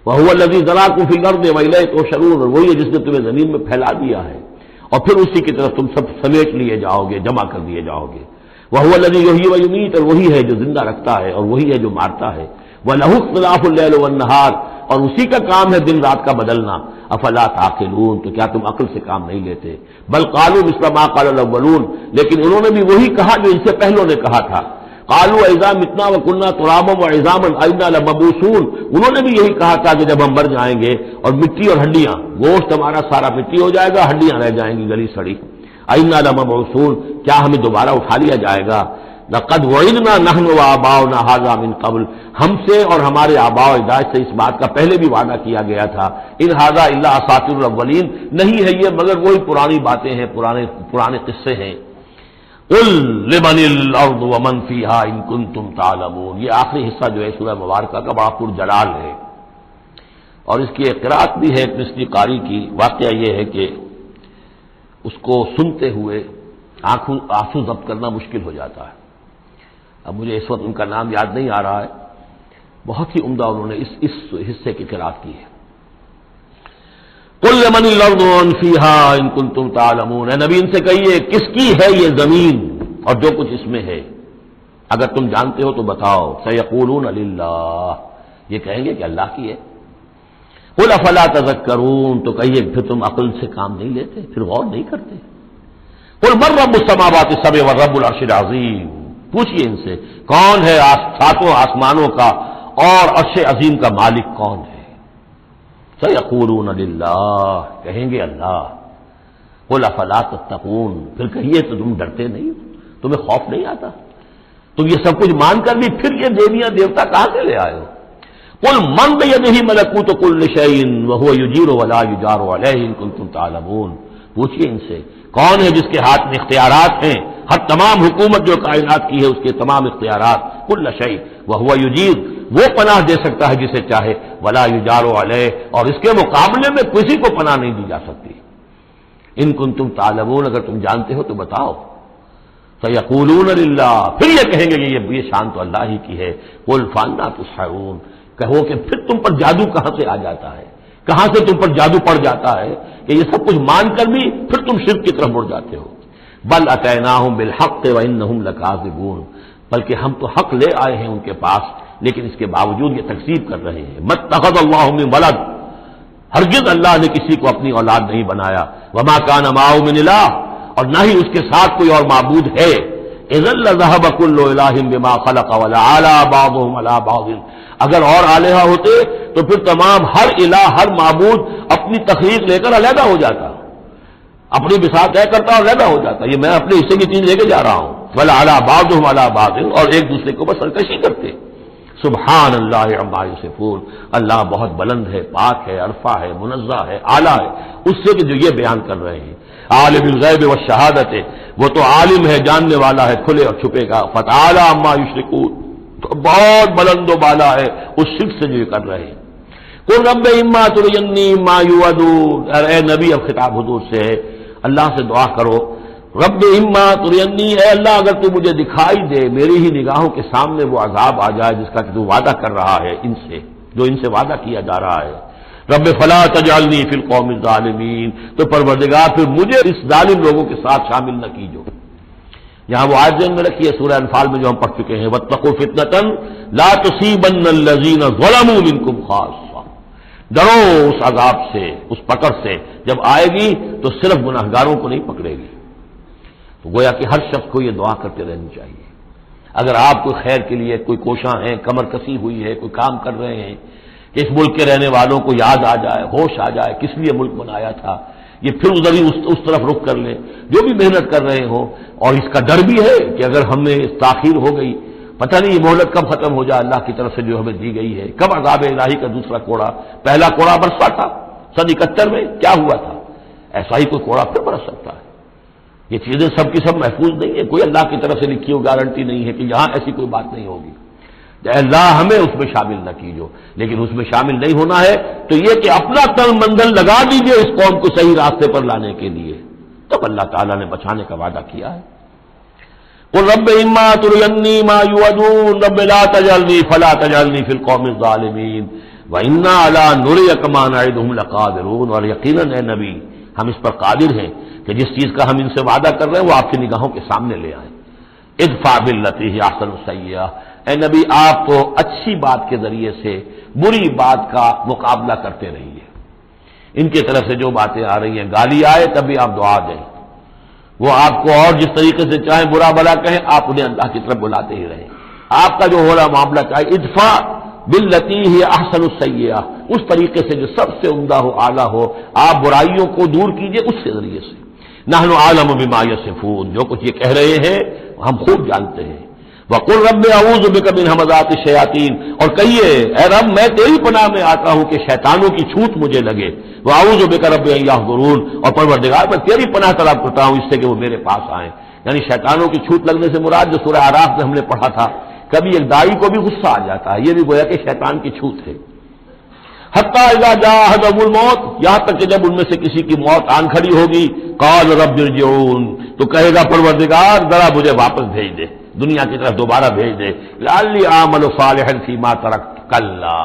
وَهُوَ الَّذِي ذَرَاكُمْ فِي الْأَرْضِ وَإِلَيْهِ تُحْشَرُونَ، اور وہی ہے جس نے تمہیں زمین میں پھیلا دیا ہے اور پھر اسی کی طرف تم سب سمیٹ لیے جاؤ گے، جمع کر دیے جاؤ گے. وَهُوَ الَّذِي يُحْيِي وَيُمِيتُ، اور وہی ہے جو زندہ رکھتا ہے اور وہی ہے جو مارتا ہے. وَلَهُ اخْتِلَافُ اللَّيْلِ وَالنَّهَارِ، اور اسی کا کام ہے دن رات کا بدلنا. افلا تعقلون، تو کیا تم عقل سے کام نہیں لیتے؟ بل قالوا مثل ما قال الاولون، لیکن انہوں نے بھی وہی کہا جو ان سے پہلوں نے کہا تھا. قالوا اذا متنا وكنا ترابا وعظاما انا لمبعوثون، انہوں نے بھی یہی کہا تھا کہ جب ہم مر جائیں گے اور مٹی اور ہڈیاں، گوشت ہمارا سارا مٹی ہو جائے گا، ہڈیاں رہ جائیں گی گلی سڑی. انا لمبعوثون، کیا ہمیں دوبارہ اٹھا لیا جائے گا؟ لقد وعدنا نحن وآباؤنا هذا من قبل، ہم سے اور ہمارے آباء و اجداد سے اس بات کا پہلے بھی وعدہ کیا گیا تھا. ان هذا الا اساطیر الاولین، نہیں ہے یہ مگر وہی پرانی باتیں ہیں، پرانے قصے ہیں. قل لمن الارض ومن فیہا ان کنتم تعلمون، یہ آخری حصہ جو ہے سورہ مبارکہ کا بڑا پرجلال ہے، اور اس کی ایک قرأت بھی ہے ایک مصری قاری کی. واقعہ یہ ہے کہ اس کو سنتے ہوئے آنسو ضبط کرنا مشکل ہو جاتا ہے. اب مجھے اس وقت ان کا نام یاد نہیں آ رہا ہے، بہت ہی عمدہ انہوں نے اس حصے کی قرأت کی ہے. قل لمن الارض ومن فیہا ان کنتم تعلمون، اے نبی ان سے کہیے کس کی ہے یہ زمین اور جو کچھ اس میں ہے، اگر تم جانتے ہو تو بتاؤ. سیقولون للہ، یہ کہیں گے کہ اللہ کی ہے. قل افلا تذکرون، تو کہیے پھر تم عقل سے کام نہیں لیتے، پھر غور نہیں کرتے. قل من رب السماوات السبع والرب العرش العظیم، پوچھئے ان سے کون ہے ساتوں آسمانوں کا اور عرش عظیم کا مالک کون ہے. سیقولون للہ، کہیں گے اللہ. قل افلا تتقون، پھر کہیے تو تم ڈرتے نہیں، تمہیں خوف نہیں آتا؟ تم یہ سب کچھ مان کر بھی پھر یہ دیویاں دیوتا کہاں سے لے آئے ہو؟ قل من بیدہ ملکوت کل شیء وہو یجیر ولا یجار علیہ ان کنتم تعلمون، پوچھئے ان سے کون ہے جس کے ہاتھ میں اختیارات ہیں، ہر تمام حکومت جو کائنات کی ہے اس کے تمام اختیارات، کل شیء وہو یجیر، وہ پناہ دے سکتا ہے جسے چاہے، ولا یجار علیہ، اور اس کے مقابلے میں کسی کو پناہ نہیں دی جا سکتی۔ ان کنتم تعلمون، اگر تم جانتے ہو تو بتاؤ۔ سیقولون للہ، پھر یہ کہیں گے کہ یہ شان تو اللہ ہی کی ہے۔ قل فانا تسحرون، کہو کہ پھر تم پر جادو کہاں سے آ جاتا ہے، کہاں سے تم پر جادو پڑ جاتا ہے کہ یہ سب کچھ مان کر بھی پھر تم شرک کی طرف مڑ جاتے ہو۔ بل اتیناہم بالحق وانہم لکاذبون، بلکہ ہم تو حق لے آئے ہیں ان کے پاس، لیکن اس کے باوجود یہ تکذیب کر رہے ہیں۔ متخذ اللہ من ولد، ہرگز اللہ نے کسی کو اپنی اولاد نہیں بنایا، وما کان معہ من الہ، اور نہ ہی اس کے ساتھ کوئی اور معبود ہے۔ اذا لذهب كل الہ بما خلق ولعلى بعضهم على بعض، اگر اور الہہ ہوتے تو پھر تمام ہر الہ، ہر معبود اپنی تخلیق لے کر علیحدہ ہو جاتا، اپنی بساط طے کرتا اور علیحدہ ہو جاتا۔ یہ میں اپنے حصے کی چیز لے کے جا رہا ہوں، ولعلى بعضهم على بعض، اور ایک دوسرے کو بس سرکشی کرتے۔ سبحان اللہ عما یصفون، اللہ بہت بلند ہے، پاک ہے، عرفہ ہے، منزہ ہے، اعلیٰ ہے اس سے کہ جو یہ بیان کر رہے ہیں۔ عالم الغیب والشہادت، وہ تو عالم ہے، جاننے والا ہے کھلے اور چھپے کا۔ فتعالی عما یشرکون، تو بہت بلند و بالا ہے اس شرک سے جو یہ کر رہے ہیں۔ قل رب اما ترینی ما یوعدون، اے نبی اب خطاب حضور سے ہے، اللہ سے دعا کرو، رب اما ترینی، اے اللہ اگر تو مجھے دکھائی دے، میری ہی نگاہوں کے سامنے وہ عذاب آ جائے جس کا کہ تو وعدہ کر رہا ہے ان سے، جو ان سے وعدہ کیا جا رہا ہے۔ رب فلا تجعلنی فی القوم الظالمین، تو پروردگار پھر مجھے اس ظالم لوگوں کے ساتھ شامل نہ کیجو۔ یہاں وہ آیت ذہن میں رکھیے سورہ انفال میں جو ہم پڑھ چکے ہیں، واتقوا فتنۃ لا تصیبن الذین ظلموا منکم خاصہ، ڈرو اس عذاب سے، اس پکڑ سے، جب آئے گی تو صرف گناہگاروں کو نہیں پکڑے گی۔ تو گویا کہ ہر شخص کو یہ دعا کرتے رہنی چاہیے۔ اگر آپ کوئی خیر کے لیے کوئی کوشاں ہیں، کمر کسی ہوئی ہے، کوئی کام کر رہے ہیں کہ اس ملک کے رہنے والوں کو یاد آ جائے، ہوش آ جائے کس لیے ملک بنایا تھا، یہ پھر ادھر ہی اس طرف رخ کر لیں، جو بھی محنت کر رہے ہوں، اور اس کا ڈر بھی ہے کہ اگر ہمیں تاخیر ہو گئی، پتہ نہیں یہ مہلت کب ختم ہو جائے اللہ کی طرف سے جو ہمیں دی گئی ہے، کب عذاب الہی کا دوسرا کوڑا، پہلا کوڑا برسا تھا سن 71 میں، کیا ہوا تھا، ایسا ہی کوئی کوڑا پھر برس سکتا ہے۔ یہ چیزیں سب کی سب محفوظ نہیں ہے، کوئی اللہ کی طرف سے لکھی ہوئی گارنٹی نہیں ہے کہ یہاں ایسی کوئی بات نہیں ہوگی۔ اللہ ہمیں اس میں شامل نہ کیجو، لیکن اس میں شامل نہیں ہونا ہے تو یہ کہ اپنا تن مندل لگا دیجئے اس قوم کو صحیح راستے پر لانے کے لیے، تب اللہ تعالیٰ نے بچانے کا وعدہ کیا ہے۔ قل رب اما ترینی ما یوعدون رب لا تجعلنی فلا تجعلنی فی القوم الظالمین وانا علی نریک ما نعدہم لقادرون، اور یقیناً اے نبی ہم اس پر قادر ہیں کہ جس چیز کا ہم ان سے وعدہ کر رہے ہیں وہ آپ کی نگاہوں کے سامنے لے آئیں۔ ادفع باللتی ہی احسن السیئہ، اے نبی آپ تو اچھی بات کے ذریعے سے بری بات کا مقابلہ کرتے رہیے۔ ان کی طرف سے جو باتیں آ رہی ہیں، گالی آئے تب بھی آپ دعا دیں، وہ آپ کو اور جس طریقے سے چاہیں برا بلا کہیں، آپ انہیں اللہ کی طرف بلاتے ہی رہیں۔ آپ کا جو ہو رہا معاملہ چاہے ادفع باللتی ہی احسن السیئہ، اس طریقے سے جو سب سے عمدہ ہو، اعلیٰ ہو، آپ برائیوں کو دور کیجئے اس کے ذریعے سے۔ نحن اعلم بما یصفون، جو کچھ یہ کہہ رہے ہیں ہم خوب جانتے ہیں۔ وقل رب اعوذ بک من همزات الشیاطین، اور کہیے اے رب میں تیری پناہ میں آتا ہوں کہ شیطانوں کی چھوٹ مجھے لگے۔ واعوذ بک رب ان یحضرون، اور پروردگار میں تیری پناہ طلب کرتا ہوں اس سے کہ وہ میرے پاس آئیں۔ یعنی شیطانوں کی چھوٹ لگنے سے مراد جو سورہ اعراف میں ہم نے پڑھا تھا، کبھی ایک داعی کو بھی غصہ آ جاتا ہے، یہ بھی گویا کہ شیطان کی چھوٹ ہے۔ حتی اذا جاء احدهم الموت، یہاں تک کہ جب ان میں سے کسی کی موت آن کھڑی ہوگی، قال رب ارجعون، تو کہے گا پروردگار ذرا مجھے واپس بھیج دے، دنیا کی طرف دوبارہ بھیج دے، لعلی اعمل صالحا فیما ترکت، کلا،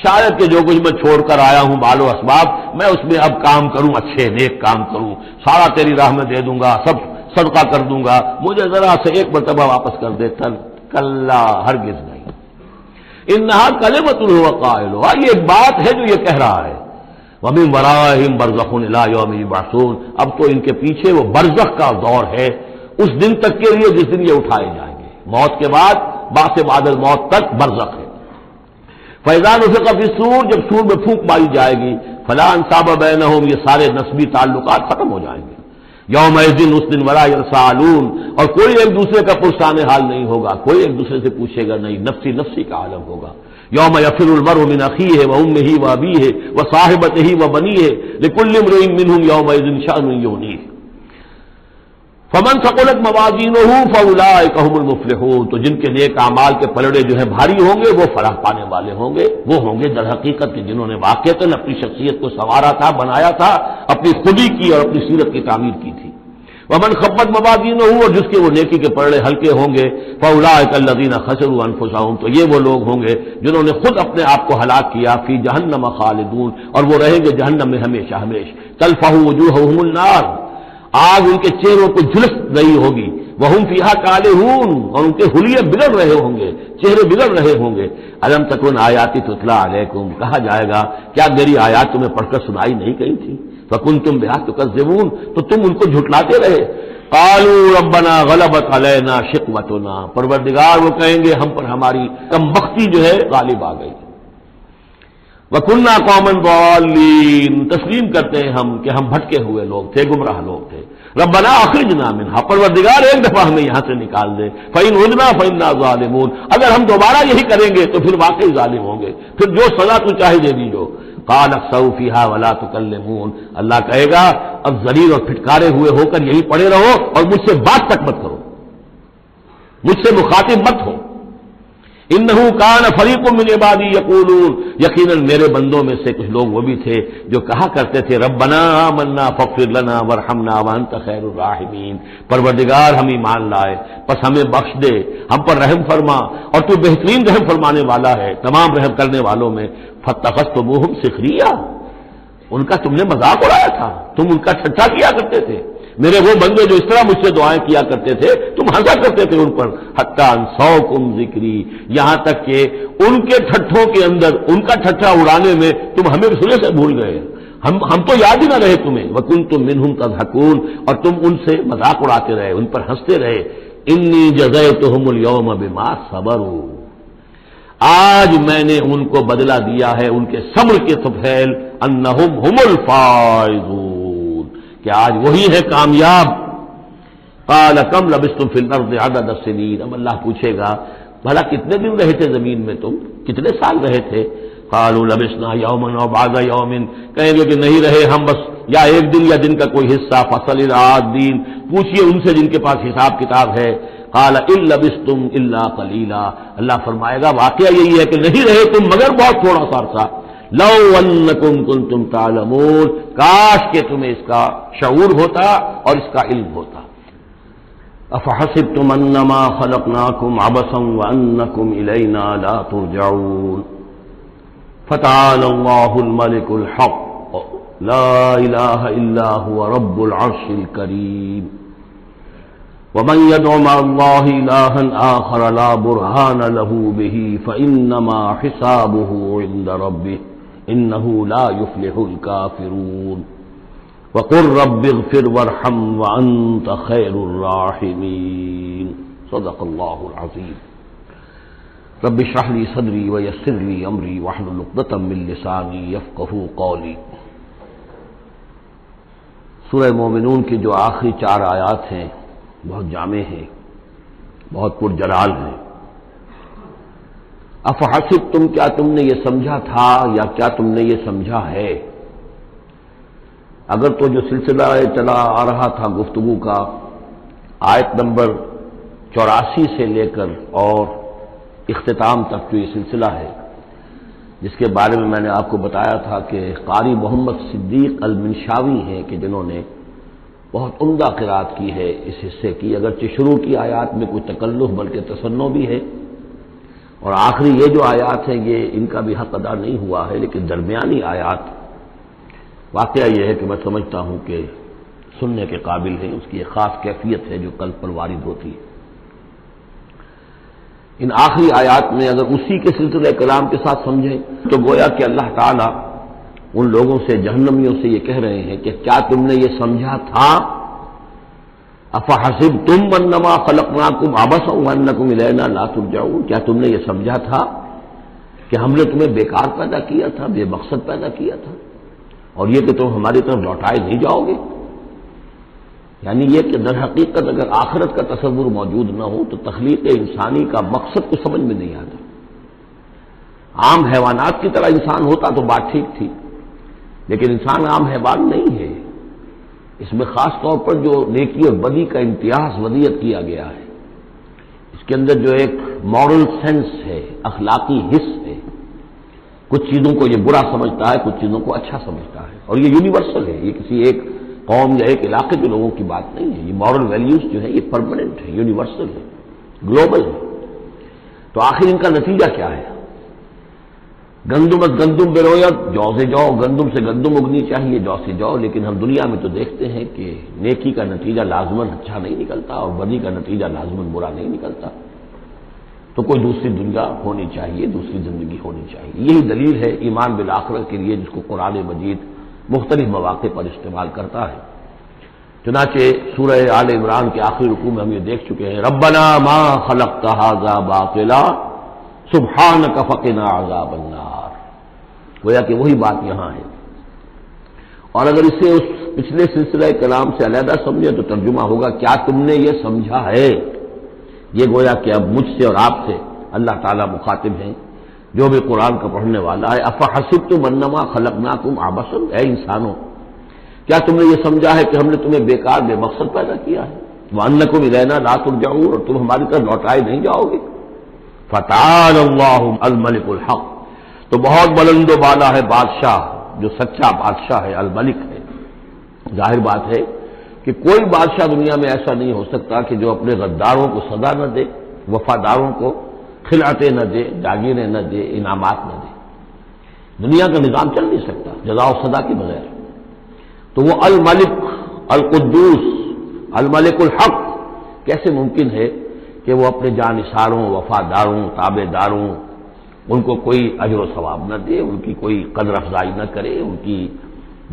شاید کہ جو کچھ میں چھوڑ کر آیا ہوں بال و اسباب، میں اس میں اب کام کروں، اچھے نیک کام کروں، سارا تیری راہ میں دے دوں گا، سب صدقہ کر دوں گا، مجھے ذرا سے ایک مرتبہ واپس کر دے۔ کلا، ہرگز نہیں، انہا کلمۃ هو قائلها، یہ ایک بات ہے جو یہ کہہ رہا ہے۔ ومن ورائہم برزخ الی یوم یبعثون، اب تو ان کے پیچھے وہ برزخ کا دور ہے، اس دن تک کے لیے جس دن یہ اٹھائے جائیں گے، موت کے بعد بعث بعد الموت تک برزخ ہے۔ فاذا نفخ فی الصور، جب سور میں پھونک ماری جائے گی، فلا انصاب بینہم، یہ سارے نسبی تعلقات ختم ہو جائیں گے۔ یومئذ، اس دن، ولا یسألون، اور کوئی ایک دوسرے کا پرسان حال نہیں ہوگا، کوئی ایک دوسرے سے پوچھے گا نہیں، نفسی نفسی کا عالم ہوگا۔ یوم یفر المرء من اخیہ وامہ وابیہ وصاحبتہ وبنیہ لکل امرئ منہم یومئذ شأن یغنیہ فمن ثقلت موازینہ فاولئک هم المفلحون، تو جن کے نیک اعمال کے پلڑے جو ہیں بھاری ہوں گے وہ فلاح پانے والے ہوں گے، وہ ہوں گے در حقیقت کہ جنہوں نے واقعتاً اپنی شخصیت کو سنوارا تھا، بنایا تھا، اپنی خودی کی اور اپنی سیرت کی تعمیر کی تھی۔ ومن خفت موازینہ، اور جس کے وہ نیکی کے پلڑے ہلکے ہوں گے، فاولئک الذین خسروا انفسهم، تو یہ وہ لوگ ہوں گے جنہوں نے خود اپنے آپ کو ہلاک کیا، فی جہنم خالدون، اور وہ رہیں گے جہنم میں ہمیشہ ہمیشہ، تلفح وجوہہم النار، آگ ان کے چہروں کو جھلس رہی ہوگی، وہم فیہا کالہون، اور ان کے حلیے بگڑ رہے ہوں گے، چہرے بگڑ رہے ہوں گے۔ الم تکن آیاتی تتلی علیکم، کہا جائے گا کیا میری آیات تمہیں پڑھ کر سنائی نہیں گئی تھی؟ فکنتم بہا تکذبون، تو تم ان کو جھٹلاتے رہے۔ قالوا ربنا غلبت علینا شقوتنا، پروردگار وہ کہیں گے ہم پر ہماری کم بختی جو ہے غالب آ گئی۔ وَكُنَّا قَوْمًا ضَالِّينَ، تسلیم کرتے ہیں ہم کہ ہم بھٹکے ہوئے لوگ تھے، گمراہ لوگ تھے۔ ربنا اخرجنا منها، پروردگار ایک دفعہ ہمیں یہاں سے نکال دے۔ فَإِنْ عُدْنَا فَإِنَّا ظَالِمُونَ، اگر ہم دوبارہ یہی کریں گے تو پھر واقعی ظالم ہوں گے، پھر جو سزا تو چاہے دے دیجو۔ قَالَ اخْسَئُوا فِيهَا وَلَا تُكَلِّمُونَ، اللہ کہے گا اب ذلیل اور پھٹکارے ہوئے ہو کر یہی پڑے رہو اور مجھ سے بات تک مت کرو، مجھ سے مخاطب مت ہو۔ انہ کان فریق من عبادی یقولون، یقیناً میرے بندوں میں سے کچھ لوگ وہ بھی تھے جو کہا کرتے تھے ربنا آمنا فاغفر لنا وارحمنا وانت خیر الراحمین، پروردگار ہم ایمان لائے پس ہمیں بخش دے، ہم پر رحم فرما اور تو بہترین رحم فرمانے والا ہے تمام رحم کرنے والوں میں۔ فاتخذتموہم سخریا، ان کا تم نے مذاق اڑایا تھا، تم ان کا ٹھٹھا کیا کرتے تھے، میرے وہ بندے جو اس طرح مجھ سے دعائیں کیا کرتے تھے تم ہنسا کرتے تھے ان پر۔ حتی انسوکم ذکری، یہاں تک کہ ان کے ٹھٹھوں کے اندر ان کا ٹھٹھا اڑانے میں تم ہمیں سرے سے بھول گئے، ہم تو یاد ہی نہ رہے تمہیں۔ وکنتم منہم تضحکون، اور تم ان سے مذاق اڑاتے رہے، ان پر ہنستے رہے۔ انی جزیتہم اليوم بما صبروا، آج میں نے ان کو بدلہ دیا ہے ان کے صبر کے طفیل، انہم هم الفائزون، کہ آج وہی ہے کامیاب۔ قال کم لبثتم فی الارض عدد السنین، اب اللہ پوچھے گا بھلا کتنے دن رہے تھے زمین میں، تم کتنے سال رہے تھے؟ قالوا لبثنا یوما او بعض یوم، کہیں گے کہ نہیں رہے ہم بس یا ایک دن یا دن کا کوئی حصہ۔ فصل العادین، پوچھئے ان سے جن کے پاس حساب کتاب ہے۔ قال ان لبثتم الا قلیلا، اللہ فرمائے گا واقعہ یہی ہے کہ نہیں رہے تم مگر بہت تھوڑا سا عرصہ۔ لو انکم کنتم تعلمون، کاش کہ تمہیں اس کا شعور ہوتا اور اس کا علم ہوتا۔ افحسبتم انما خلقناکم عبثا وانکم الینا لا ترجعون، فتعالى الله الملك الحق لا الہ الا هو رب العرش الکریم، ومن يدع مع الله إلها آخر لا برهان له به فإنما حسابه عند ربه إنه لا يفلح الكافرون، وقل رب اغفر وارحم وأنت خير الراحمين، صدق الله العظيم۔ رب اشرح لي صدري ويسر لي أمري واحلل عقدة من لساني يفقهوا قولي۔ سورہ مومنون کی جو آخری 4 آیات ہیں بہت جامع ہیں، بہت پرجلال ہیں۔ افحسبتم، کیا تم نے یہ سمجھا تھا یا کیا تم نے یہ سمجھا ہے؟ اگر تو جو سلسلہ چلا آ رہا تھا گفتگو کا، آیت نمبر 84 سے لے کر اور اختتام تک جو یہ سلسلہ ہے، جس کے بارے میں نے آپ کو بتایا تھا کہ قاری محمد صدیق المنشاوی ہیں کہ جنہوں نے بہت عمدہ قرات کی ہے اس حصے کی، اگرچہ شروع کی آیات میں کوئی تکلف بلکہ تصنع بھی ہے، اور آخری یہ جو آیات ہیں یہ ان کا بھی حق ادا نہیں ہوا ہے، لیکن درمیانی آیات واقعہ یہ ہے کہ میں سمجھتا ہوں کہ سننے کے قابل ہیں، اس کی ایک خاص کیفیت ہے جو قلب پر وارد ہوتی ہے۔ ان آخری آیات میں اگر اسی کے سلسلہ کلام کے ساتھ سمجھیں تو گویا کہ اللہ تعالیٰ ان لوگوں سے، جہنمیوں سے یہ کہہ رہے ہیں کہ کیا تم نے یہ سمجھا تھا؟ افحسبتم انما خلقناکم عبثا وانکم الینا لا ترجعون، کیا تم نے یہ سمجھا تھا کہ ہم نے تمہیں بیکار پیدا کیا تھا، بے مقصد پیدا کیا تھا، اور یہ کہ تم ہماری طرف لوٹائے نہیں جاؤ گے؟ یعنی یہ کہ در حقیقت اگر آخرت کا تصور موجود نہ ہو تو تخلیق انسانی کا مقصد کو سمجھ میں نہیں آتا۔ عام حیوانات کی طرح انسان ہوتا تو بات ٹھیک تھی، لیکن انسان عام حیوان نہیں ہے۔ اس میں خاص طور پر جو نیکی اور بدی کا امتیاز ودیت کیا گیا ہے، اس کے اندر جو ایک مورل سینس ہے، اخلاقی حص ہے، کچھ چیزوں کو یہ برا سمجھتا ہے، کچھ چیزوں کو اچھا سمجھتا ہے، اور یہ یونیورسل ہے، یہ کسی ایک قوم یا ایک علاقے کے لوگوں کی بات نہیں ہے۔ یہ مورل ویلیوز جو ہے یہ پرماننٹ ہے، یونیورسل ہے، گلوبل ہے۔ تو آخر ان کا نتیجہ کیا ہے؟ گندم برویت، جو سے جو، گندم سے گندم اگنی چاہیے، جو سے جو، لیکن ہم دنیا میں تو دیکھتے ہیں کہ نیکی کا نتیجہ لازماً اچھا نہیں نکلتا اور بدی کا نتیجہ لازماً برا نہیں نکلتا۔ تو کوئی دوسری دنیا ہونی چاہیے، دوسری زندگی ہونی چاہیے۔ یہی دلیل ہے ایمان بالآخرت کے لیے، جس کو قرآن مجید مختلف مواقع پر استعمال کرتا ہے۔ چنانچہ سورہ آل عمران کے آخری رکوع میں ہم یہ دیکھ چکے ہیں، ربنا ما خلقت ھذا باطلا سبحانک فقنا عذاب النار، گویا کہ وہی بات یہاں ہے۔ اور اگر اسے اس پچھلے سلسلہ کلام سے علیحدہ سمجھے تو ترجمہ ہوگا، کیا تم نے یہ سمجھا ہے؟ یہ گویا کہ اب مجھ سے اور آپ سے اللہ تعالیٰ مخاطب ہیں، جو بھی قرآن کا پڑھنے والا ہے۔ افحسبتم انما خلقناکم عبثا، اے انسانوں، کیا تم نے یہ سمجھا ہے کہ ہم نے تمہیں بیکار بے مقصد پیدا کیا ہے؟ وانکم الینا لا ترجعون، اور تم ہماری طرف لوٹائے نہیں جاؤ گے۔ فتعالى اللہ الملک الحق، تو بہت بلند و بالا ہے بادشاہ، جو سچا بادشاہ ہے، الملک ہے۔ ظاہر بات ہے کہ کوئی بادشاہ دنیا میں ایسا نہیں ہو سکتا کہ جو اپنے غداروں کو سزا نہ دے، وفاداروں کو خلعتیں نہ دے، جاگیریں نہ دے، انعامات نہ دے۔ دنیا کا نظام چل نہیں سکتا جزا و سزا کے بغیر۔ تو وہ الملک القدوس الملک الحق کیسے ممکن ہے کہ وہ اپنے جانثاروں، وفاداروں، تابع داروں، ان کو کوئی اجر و ثواب نہ دے، ان کی کوئی قدر افزائی نہ کرے، ان کی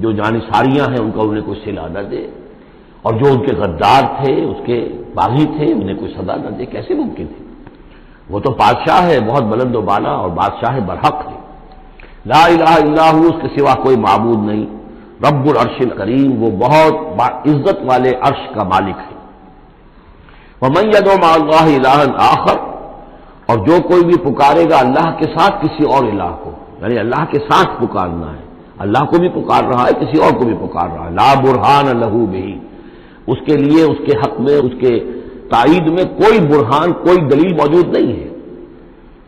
جو جانثاریاں ہیں ان کا انہیں کوئی صلہ نہ دے، اور جو ان کے غدار تھے، اس کے باغی تھے، انہیں کوئی سزا نہ دے؟ کیسے ممکن ہے؟ وہ تو بادشاہ ہے، بہت بلند و بالا، اور بادشاہ برحق ہے۔ لا الہ الا ہو، اس کے سوا کوئی معبود نہیں۔ رب العرش الکریم، وہ بہت عزت والے عرش کا مالک ہے۔ ومن يدع مع اللہ الہا آخر، اور جو کوئی بھی پکارے گا اللہ کے ساتھ کسی اور الہ کو، یعنی اللہ کے ساتھ پکارنا ہے، اللہ کو بھی پکار رہا ہے، کسی اور کو بھی پکار رہا ہے، لا برہان لہ بہ، اس کے لیے اس کے حق میں، اس کے تائید میں کوئی برہان، کوئی دلیل موجود نہیں ہے۔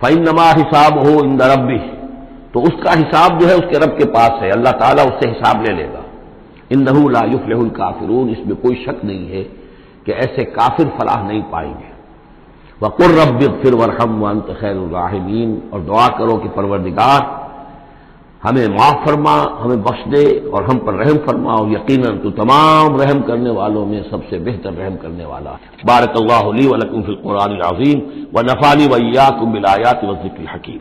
فإنما حسابہ عند ربہ، تو اس کا حساب جو ہے اس کے رب کے پاس ہے، اللہ تعالیٰ اس سے حساب لے لے گا۔ انہ لا یفلح الکافرون، اس میں کوئی شک نہیں ہے کہ ایسے کافر فلاح نہیں پائیں گے۔ وقل رب اغفر وارحم وانت خیر الراحمین، اور دعا کرو کہ پروردگار ہمیں معاف فرما، ہمیں بخش دے اور ہم پر رحم فرما، اور یقیناً تو تمام رحم کرنے والوں میں سب سے بہتر رحم کرنے والا ہے۔ بارک اللہ لی ولکم فی القرآن العظیم ونفعنی وإیاکم بالآیات والذکر الحکیم۔